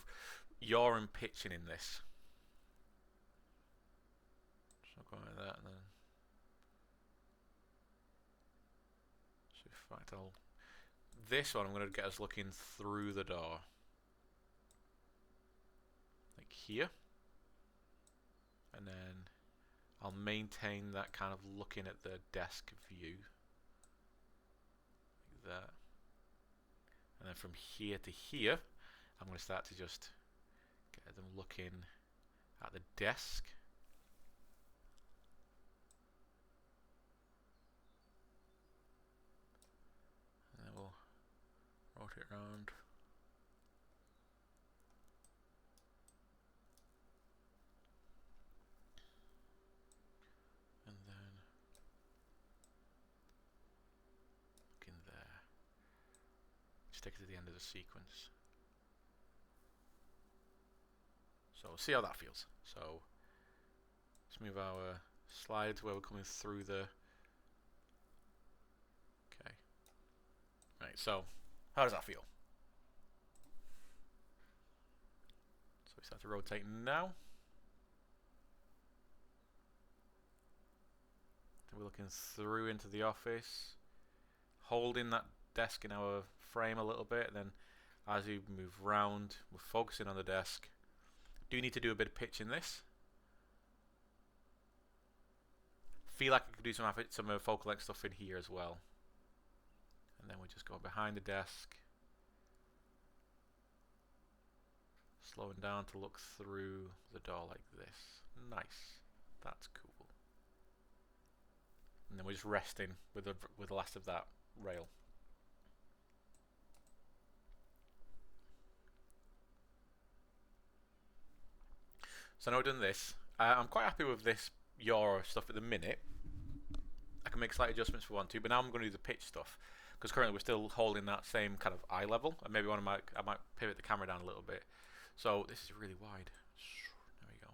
S1: yaw and pitching in this. So going like that, and then so in fact this one I'm gonna get us looking through the door, like here, and then I'll maintain that kind of looking at the desk view, like that. And then from here to here, I'm going to start to just get them looking at the desk. And then we'll rotate around. Take it to the end of the sequence. So we'll see how that feels. So let's move our slide to where we're coming through the. Okay. Right. So how does that feel? So we start to rotate now. Then we're looking through into the office, holding that desk in our frame a little bit, and then as we move round, we're focusing on the desk. Do need to do a bit of pitch in this. feel like I could do some focal length stuff in here as well. And then we just go behind the desk, slowing down to look through the door like this. Nice. That's cool. And then we're just resting with the last of that rail. So now we've done this. I'm quite happy with this yaw stuff at the minute. I can make slight adjustments if I want to, but now I'm going to do the pitch stuff because currently we're still holding that same kind of eye level, and maybe I might pivot the camera down a little bit. So this is really wide. There we go.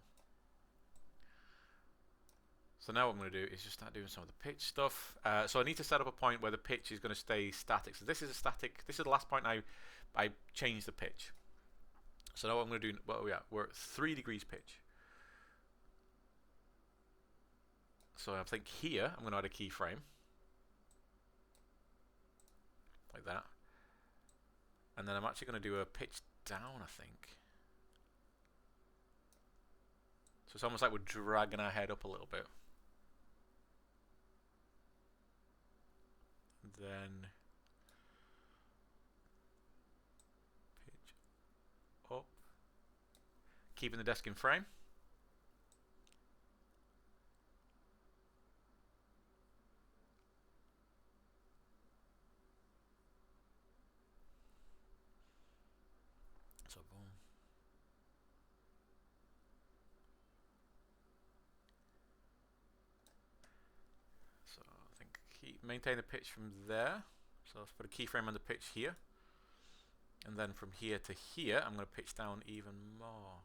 S1: So now what I'm going to do is just start doing some of the pitch stuff. So I need to set up a point where the pitch is going to stay static. So this is a static. This is the last point I changed the pitch. So now what I'm going to do, what are we at? We're at 3 degrees pitch. So I think here I'm going to add a keyframe. Like that. And then I'm actually going to do a pitch down, I think. So it's almost like we're dragging our head up a little bit. And then pitch up. Keeping the desk in frame. So boom. So I think maintain the pitch from there. So let's put a keyframe on the pitch here. And then from here to here, I'm going to pitch down even more.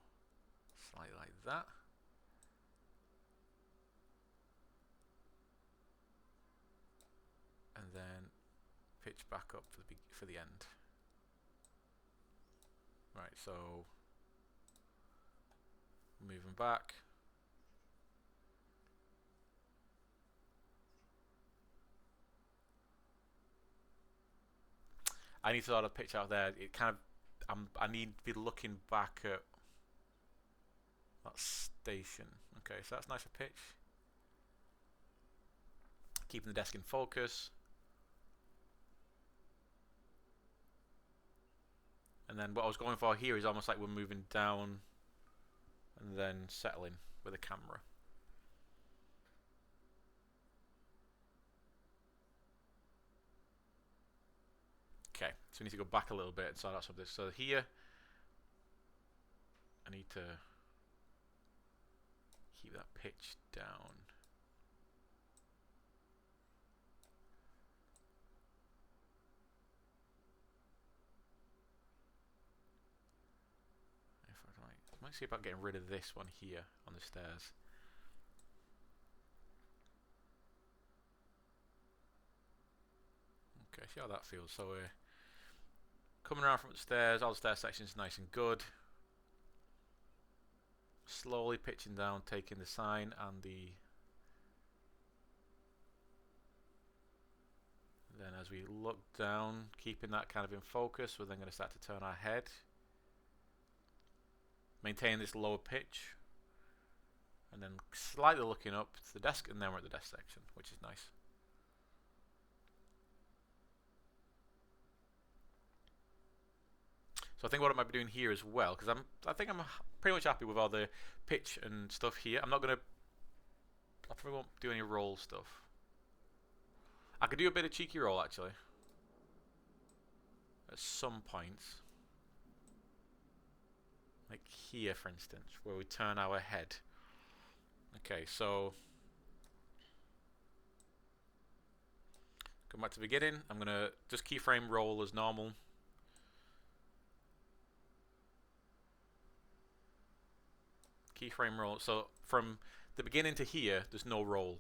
S1: Slightly like that. And then pitch back up for the end. Right, so moving back. I need to sort of pitch out there. It kind of, I need to be looking back at that station. Okay, so that's nice for pitch. Keeping the desk in focus. And then what I was going for here is almost like we're moving down and then settling with the camera. Okay, so we need to go back a little bit and sort out some of this. So here, I need to keep that pitch down. I might see about getting rid of this one here on the stairs. Okay, see how that feels. So we're coming around from the stairs, all the stair sections nice and good. Slowly pitching down, taking the sign and the... Then as we look down, keeping that kind of in focus, we're then going to start to turn our head. Maintain this lower pitch. And then slightly looking up to the desk, and then we're at the desk section, which is nice. So I think what I might be doing here as well, because I think I'm pretty much happy with all the pitch and stuff here. I probably won't do any roll stuff. I could do a bit of cheeky roll actually. At some points. Like here for instance, where we turn our head. Okay, so come back to the beginning. I'm gonna just keyframe roll as normal. Keyframe roll. So from the beginning to here, there's no roll.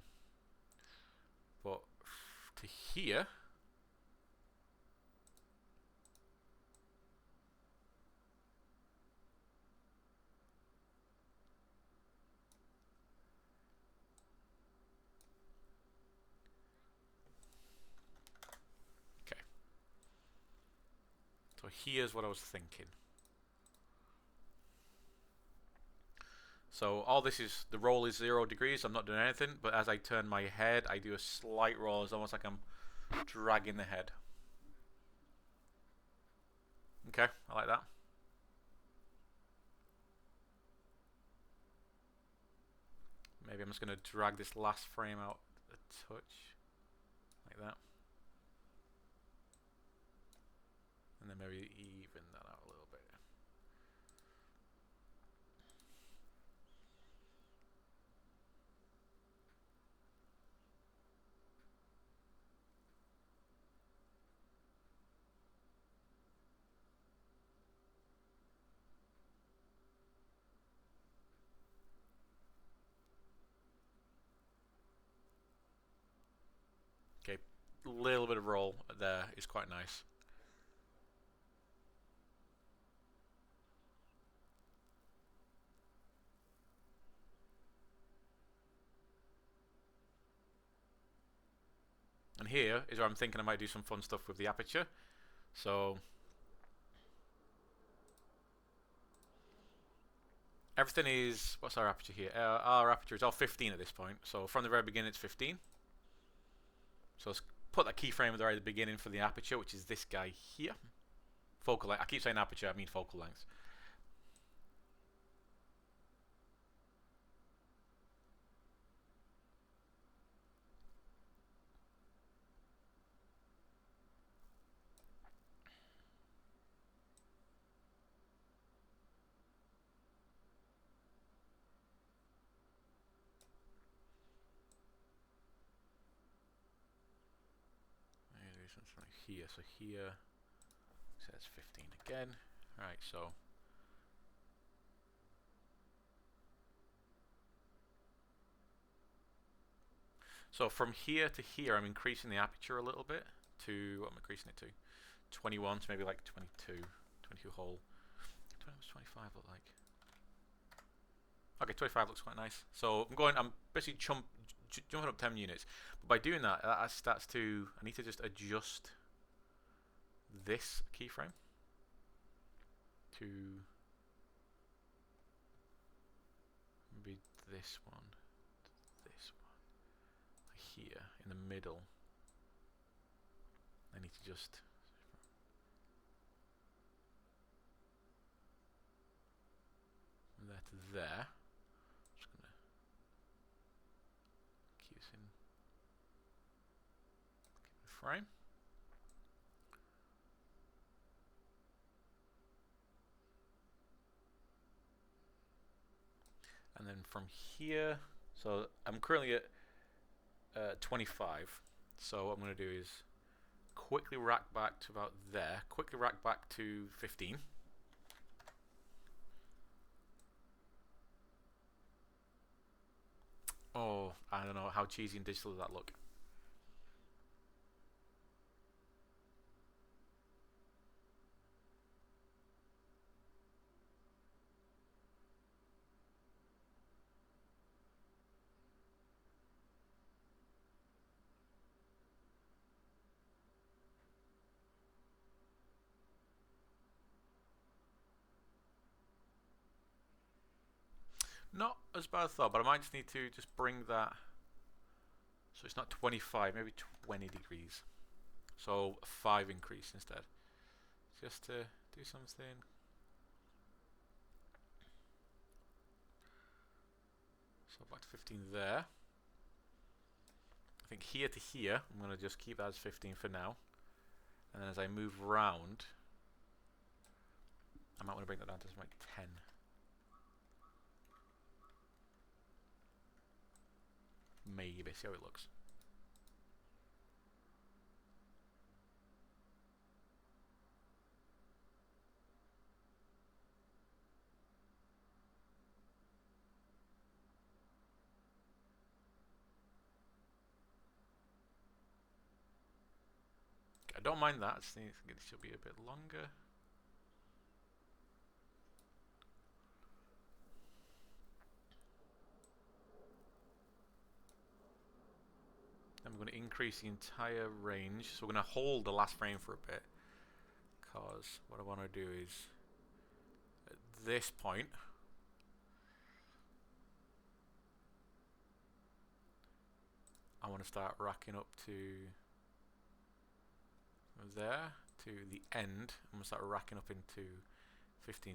S1: But to here, okay. So here's what I was thinking. So all this is, the roll is 0 degrees, I'm not doing anything, but as I turn my head, I do a slight roll. It's almost like I'm dragging the head. Okay, I like that. Maybe I'm just going to drag this last frame out a touch, like that. And then maybe even that out a little bit. Okay, a little bit of roll there is quite nice. And here is where I'm thinking I might do some fun stuff with the aperture. So everything is, what's our aperture here? Our aperture is all 15 at this point. So from the very beginning it's 15. So let's put that keyframe there at the beginning for the aperture, which is this guy here. Focal length. I keep saying aperture, I mean focal length. Something here. So here says 15 again. Alright, so from here to here I'm increasing the aperture a little bit to, what am I increasing it to? 21 to maybe like 22. 22 whole. What does 25 look like? Okay, 25 looks quite nice. So I'm basically jumping up 10 units. But by doing that, that starts to, I need to just adjust this keyframe to maybe this one, here in the middle. I need to just from there to there. Just gonna keep this in the frame. And then from here, so I'm currently at 25. So what I'm going to do is quickly rack back to about there, quickly rack back to 15. Oh, I don't know, how cheesy and digital does that look? Not as bad as I thought, but I might just need to just bring that, so it's not 25, maybe 20 degrees. So 5 increase instead. Just to do something. So back to 15 there. I think here to here, I'm going to just keep that as 15 for now. And then as I move round, I might want to bring that down to like 10. Maybe, see how it looks. I don't mind that, I just think it should be a bit longer. Then we're going to increase the entire range. So we're going to hold the last frame for a bit. Because what I want to do is, at this point, I want to start racking up to there, to the end. I'm going to start racking up into 15.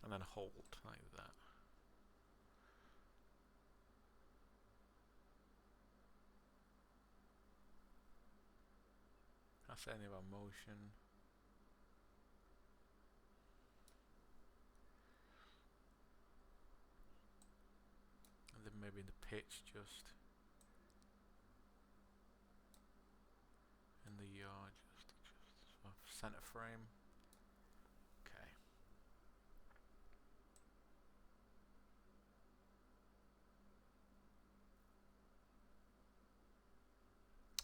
S1: And then hold like that. Can't say anything about motion. And then maybe in the pitch, just in the yard, just center frame.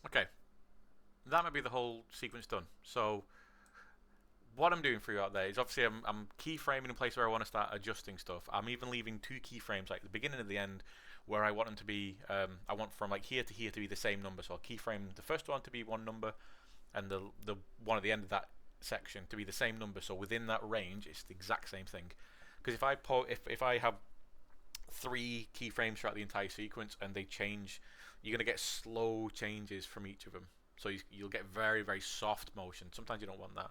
S1: Okay, that might be the whole sequence done. So what I'm doing for you out there is obviously I'm keyframing in place where I want to start adjusting stuff. I'm even leaving 2 keyframes, like the beginning and the end, where I want them to be, I want from like here to here to be the same number. So I'll keyframe the first one to be one number, and the one at the end of that section to be the same number. So within that range, it's the exact same thing. Because if I have 3 keyframes throughout the entire sequence and they change, you're going to get slow changes from each of them. So you'll get very, very soft motion. Sometimes you don't want that.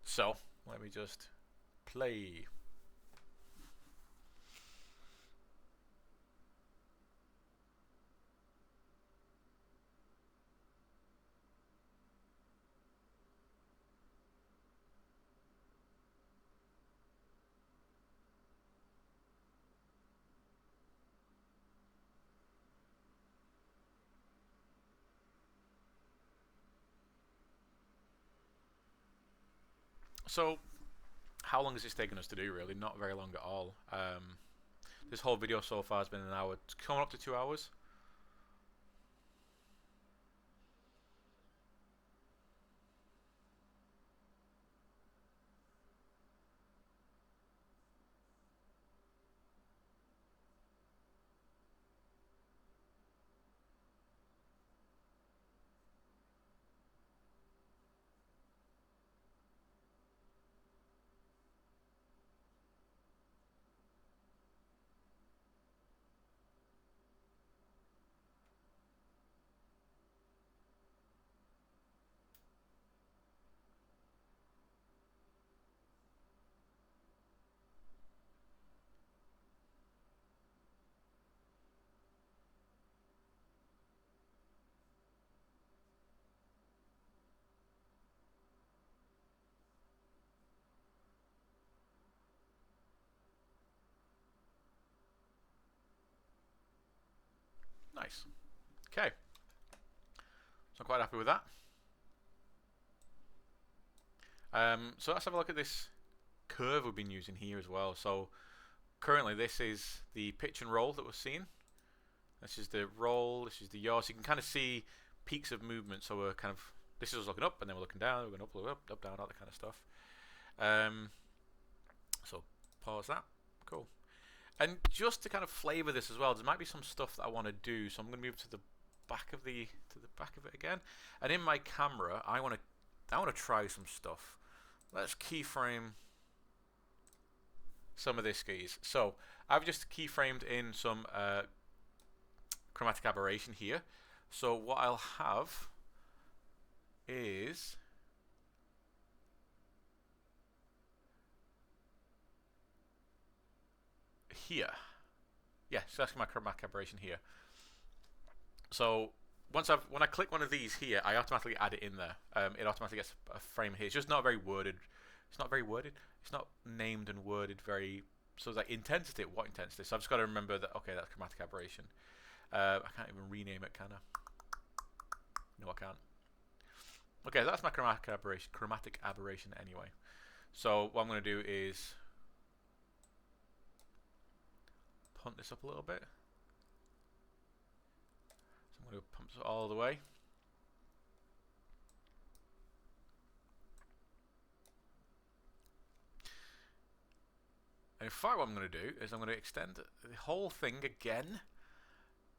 S1: So let me just play. So how long has this taken us to do? Really, not very long at all. This whole video so far has been an hour. It's coming up to 2 hours. Nice. Okay. So I'm quite happy with that. So let's have a look at this curve we've been using here as well. So currently this is the pitch and roll that we're seeing. This is the roll, this is the yaw. So you can kind of see peaks of movement. So we're kind of, this is us looking up and then we're looking down, we're going up, down, all that kind of stuff. So pause that. Cool. And just to kind of flavor this as well, there might be some stuff that I want to do. So I'm going to move to the back of it again. And in my camera, I want to try some stuff. Let's keyframe some of this, guys. So I've just keyframed in some chromatic aberration here. So what I'll have is here. Yeah, so that's my chromatic aberration here. So when I click one of these here, I automatically add it in there. It automatically gets a frame here. It's just not very worded. It's not very worded. It's not named and worded very. So it's like intensity. What intensity? So I've just got to remember that. Okay, that's chromatic aberration. I can't even rename it, can I? No, I can't. Okay, that's my chromatic aberration. Chromatic aberration anyway. So what I'm going to do is punt this up a little bit. So I'm going to pump it all the way. And in fact, what I'm going to do is I'm going to extend the whole thing again.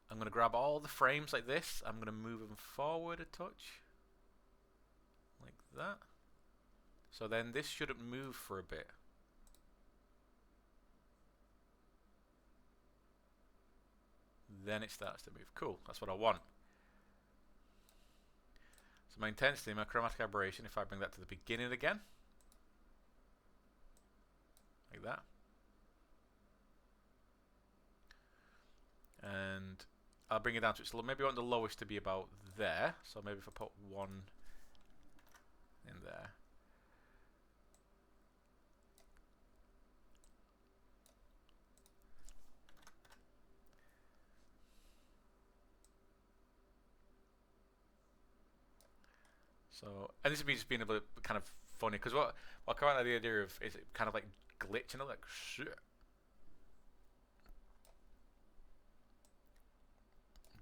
S1: I'm going to grab all the frames like this. I'm going to move them forward a touch. Like that. So then this shouldn't move for a bit. then it starts to move. Cool, that's what I want. So my intensity, my chromatic aberration, if I bring that to the beginning again, like that, and I'll bring it down to its maybe I want the lowest to be about there. So maybe if I put 1 in there. So, and this would be just being a bit kind of funny because what I kind of like the idea of is it kind of like glitching, like shit.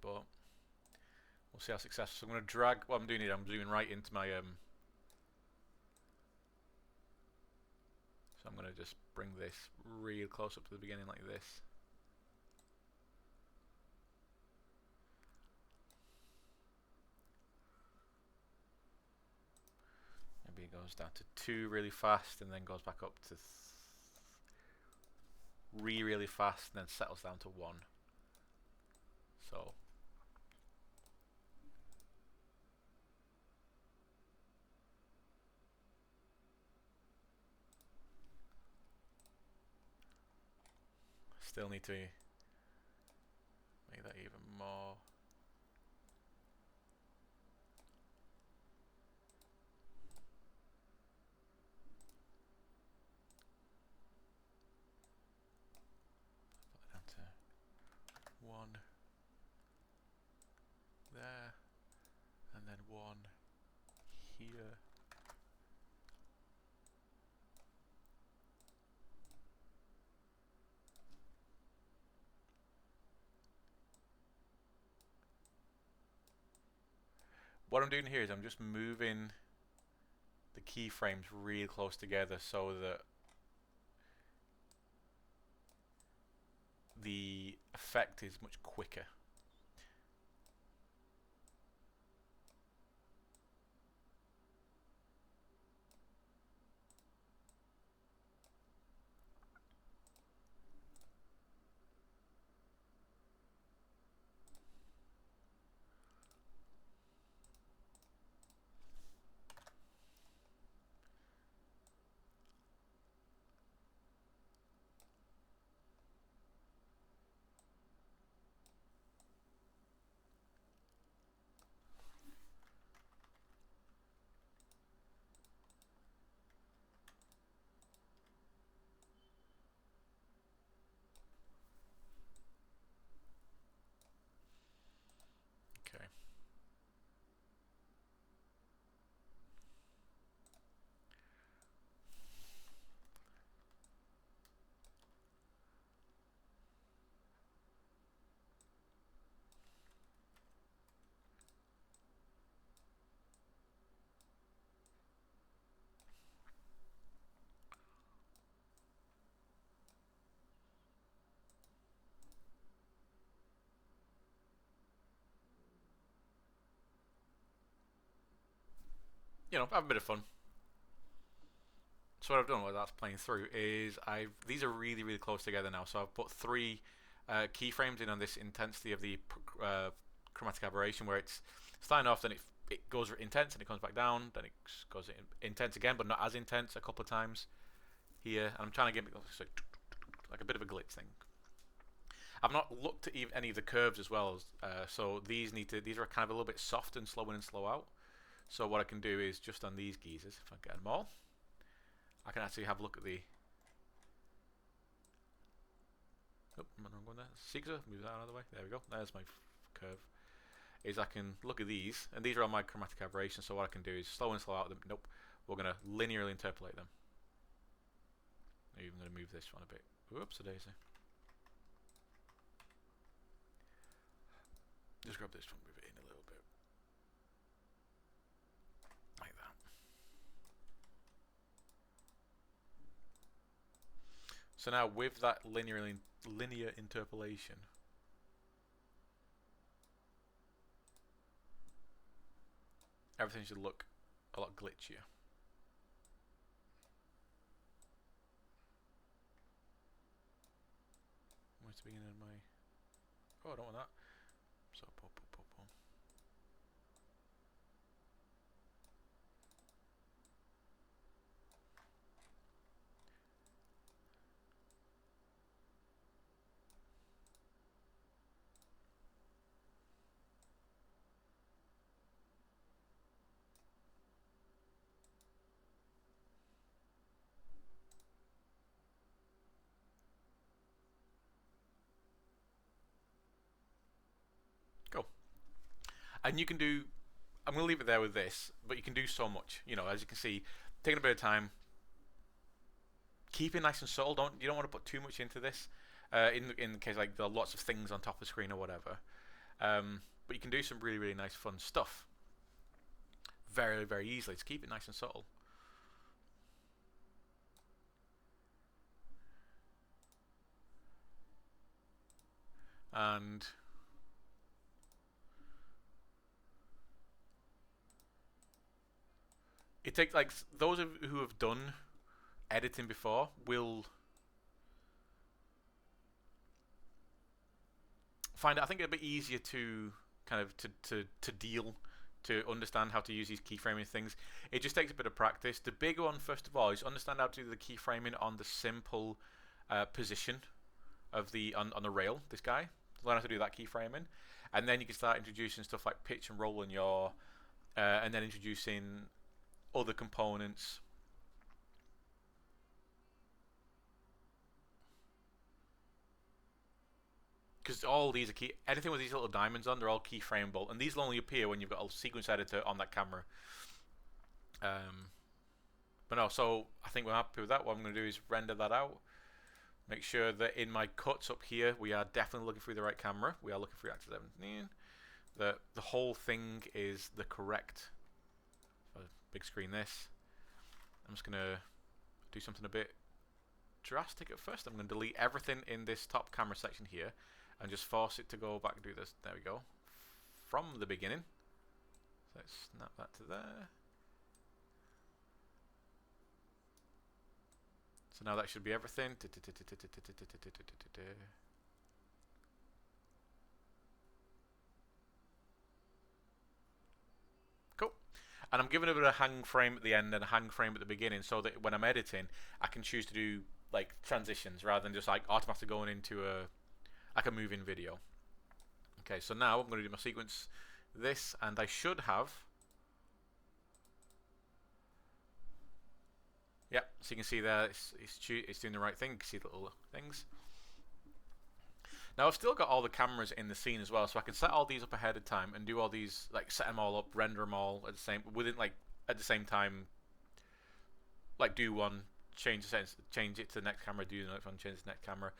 S1: But we'll see how successful. So I'm going to drag what I'm doing here. I'm zooming right into my So I'm going to just bring this real close up to the beginning like this. Maybe it goes down to 2 really fast and then goes back up to really fast and then settles down to 1. So still need to make that even more. Put that down to 1 there, and then 1 here. What I'm doing here is I'm just moving the keyframes really close together so that the effect is much quicker. Okay. You know, have a bit of fun. So what I've done while that's playing through is these are really close together now. So I've put 3 keyframes in on this intensity of the chromatic aberration, where it's starting off, then it goes intense and it comes back down, then it goes intense again, but not as intense a couple of times here. And I'm trying to get it like a bit of a glitch thing. I've not looked at any of the curves as well, so these are kind of a little bit soft and slow in and slow out. So what I can do is just on these geezers, if I get them all, I can actually have a look at the. Oh, am I going there? Seeker, move that out of the way. There we go. There's my curve. Is I can look at these, and these are on my chromatic aberration. So what I can do is slow and slow out them. Nope, we're going to linearly interpolate them. Maybe I'm going to move this one a bit. Whoops, a daisy. Just grab this one, move it in a little bit. Like that. So now with that linear interpolation, everything should look a lot glitchier. Where's the beginning of my Oh, I don't want that. So, boom, boom, boom, boom. Go. And you can do. I'm going to leave it there with this, but you can do so much. You know, as you can see, taking a bit of time, keep it nice and subtle. You don't want to put too much into this. In the case like there are lots of things on top of the screen or whatever. But you can do some really nice fun stuff very easily. Just keep it nice and subtle. And it takes like those of who have done editing before will find it, I think, a bit easier to kind of to deal, to understand how to use these keyframing things. It just takes a bit of practice. The big one, first of all, is understand how to do the keyframing on the simple position of the on the rail. This guy, learn how to do that keyframing, and then you can start introducing stuff like pitch and roll in your, and then introducing other components. Because all these are key, anything with these little diamonds on, they're all keyframeable, and these will only appear when you've got a sequence editor on that camera. But no, so I think we're happy with that. What I'm going to do is render that out. Make sure that in my cuts up here, we are definitely looking through the right camera. We are looking through Active 17. The whole thing is the correct. Big screen this. I'm just going to do something a bit drastic at first. I'm going to delete everything in this top camera section here and just force it to go back and do this. There we go. From the beginning. So let's snap that to there. So now that should be everything. Cool. And I'm giving it a hang frame at the end and a hang frame at the beginning, so that when I'm editing, I can choose to do like transitions rather than just like automatically going into a moving video. Okay, so now I'm going to do my sequence this, and I should have. Yep, so you can see there it's doing the right thing. You can see the little things. Now I've still got all the cameras in the scene as well, so I can set all these up ahead of time and do all these, like set them all up, render them all at the same time. Like do one, change it to the next camera, do the next one, change it to the next camera.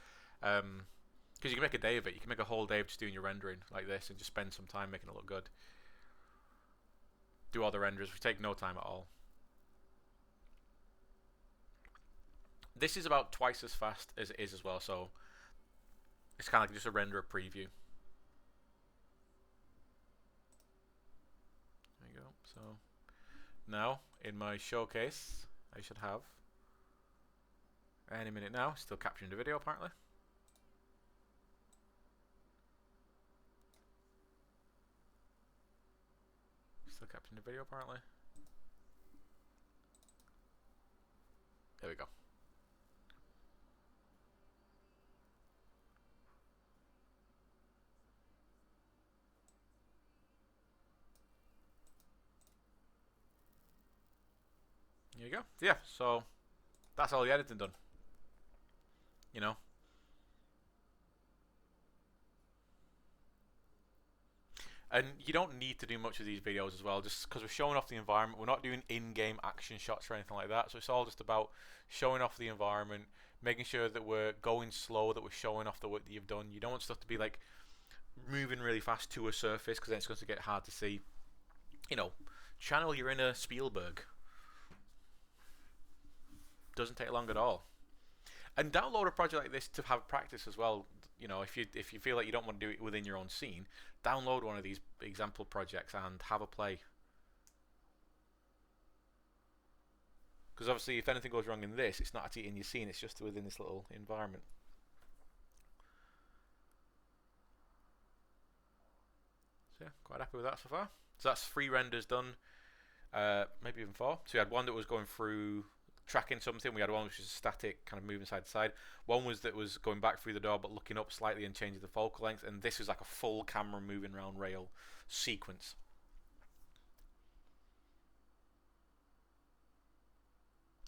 S1: Because you can make a day of it. You can make a whole day of just doing your rendering like this and just spend some time making it look good. Do all the renders, which take no time at all. This is about twice as fast as it is as well, so it's kind of like just a render a preview. There you go. So now in my showcase, I should have any minute now. Still capturing the video apparently. Still capturing the video apparently. There we go. There you go. Yeah, so that's all the editing done. You know. And you don't need to do much of these videos as well, just because we're showing off the environment. We're not doing in-game action shots or anything like that. So it's all just about showing off the environment, making sure that we're going slow, that we're showing off the work that you've done. You don't want stuff to be like moving really fast to a surface, because then it's going to get hard to see. You know, channel your inner Spielberg. Doesn't take long at all. And download a project like this to have practice as well. You know, if you feel like you don't want to do it within your own scene, download one of these example projects and have a play. Because obviously, if anything goes wrong in this, it's not actually in your scene; it's just within this little environment. So yeah, quite happy with that so far. So that's 3 renders done, maybe even 4. So we had one that was going through tracking something. We had one which was static, kind of moving side to side. One was that was going back through the door but looking up slightly and changing the focal length. And this was like a full camera moving around rail sequence.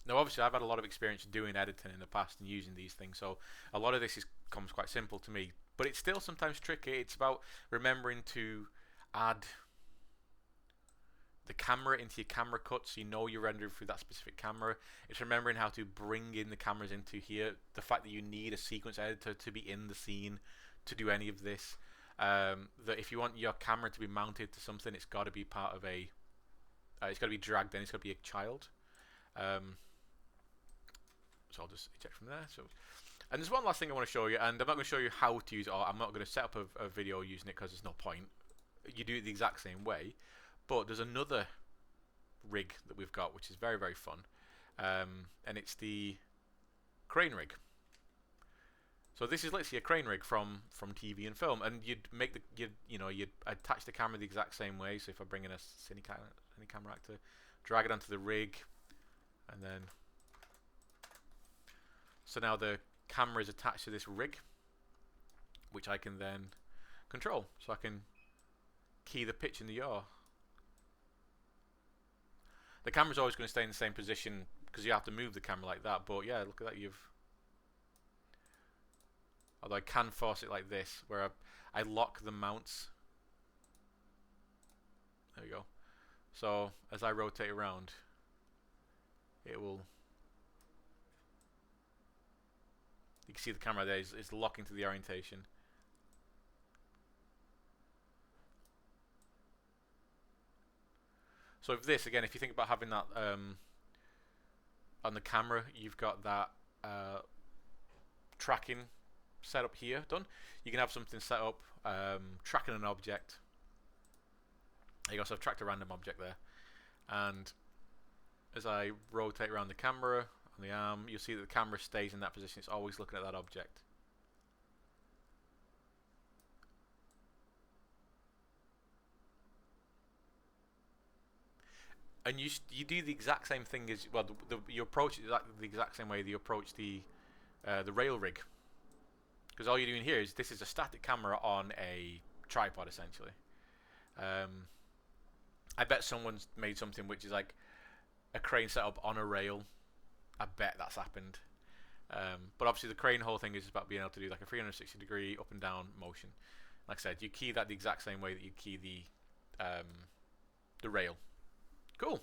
S1: Now, obviously, I've had a lot of experience doing editing in the past and using these things, so a lot of this comes quite simple to me. But it's still sometimes tricky. It's about remembering to add the camera into your camera cut, so you know you're rendering through that specific camera. It's remembering how to bring in the cameras into here. The fact that you need a sequence editor to be in the scene to do any of this. That if you want your camera to be mounted to something, it's got to be part of a. It's got to be dragged in. It's got to be a child. So I'll just eject from there. So, and there's one last thing I want to show you, and I'm not going to show you how to use it, or I'm not going to set up a video using it because there's no point. You do it the exact same way, but there's another rig that we've got which is very, very fun, and it's the crane rig. So this is literally a crane rig from TV and film, and you'd make you'd attach the camera the exact same way. So if I bring in a cine camera actor, drag it onto the rig, and then. So now the camera is attached to this rig, which I can then control. So I can key the pitch in the yaw. The camera's always going to stay in the same position because you have to move the camera like that. But yeah, look at that. Although I can force it like this, where I lock the mounts. There we go. So as I rotate around, it will. You can see the camera there is locking to the orientation. So if this, again, if you think about having that on the camera, you've got that tracking set up here done. You can have something set up tracking an object. There you go, so I've tracked a random object there. And as I rotate around the camera, on the arm, you'll see that the camera stays in that position. It's always looking at that object. And you do the exact same thing as well. You approach it the exact same way that you approach the rail rig, because all you're doing here is this is a static camera on a tripod essentially. I bet someone's made something which is like a crane setup on a rail. I bet that's happened. But obviously the crane whole thing is about being able to do like a 360 degree up and down motion. Like I said, you key that the exact same way that you key the rail. Cool.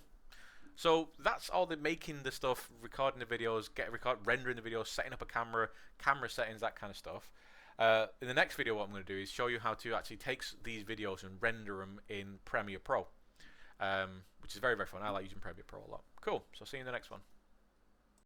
S1: So that's all the making the stuff, recording the videos, rendering the videos, setting up a camera settings, that kind of stuff. In the next video, what I'm going to do is show you how to actually take these videos and render them in Premiere Pro, which is very, very fun. I like using Premiere Pro a lot. Cool. So see you in the next one.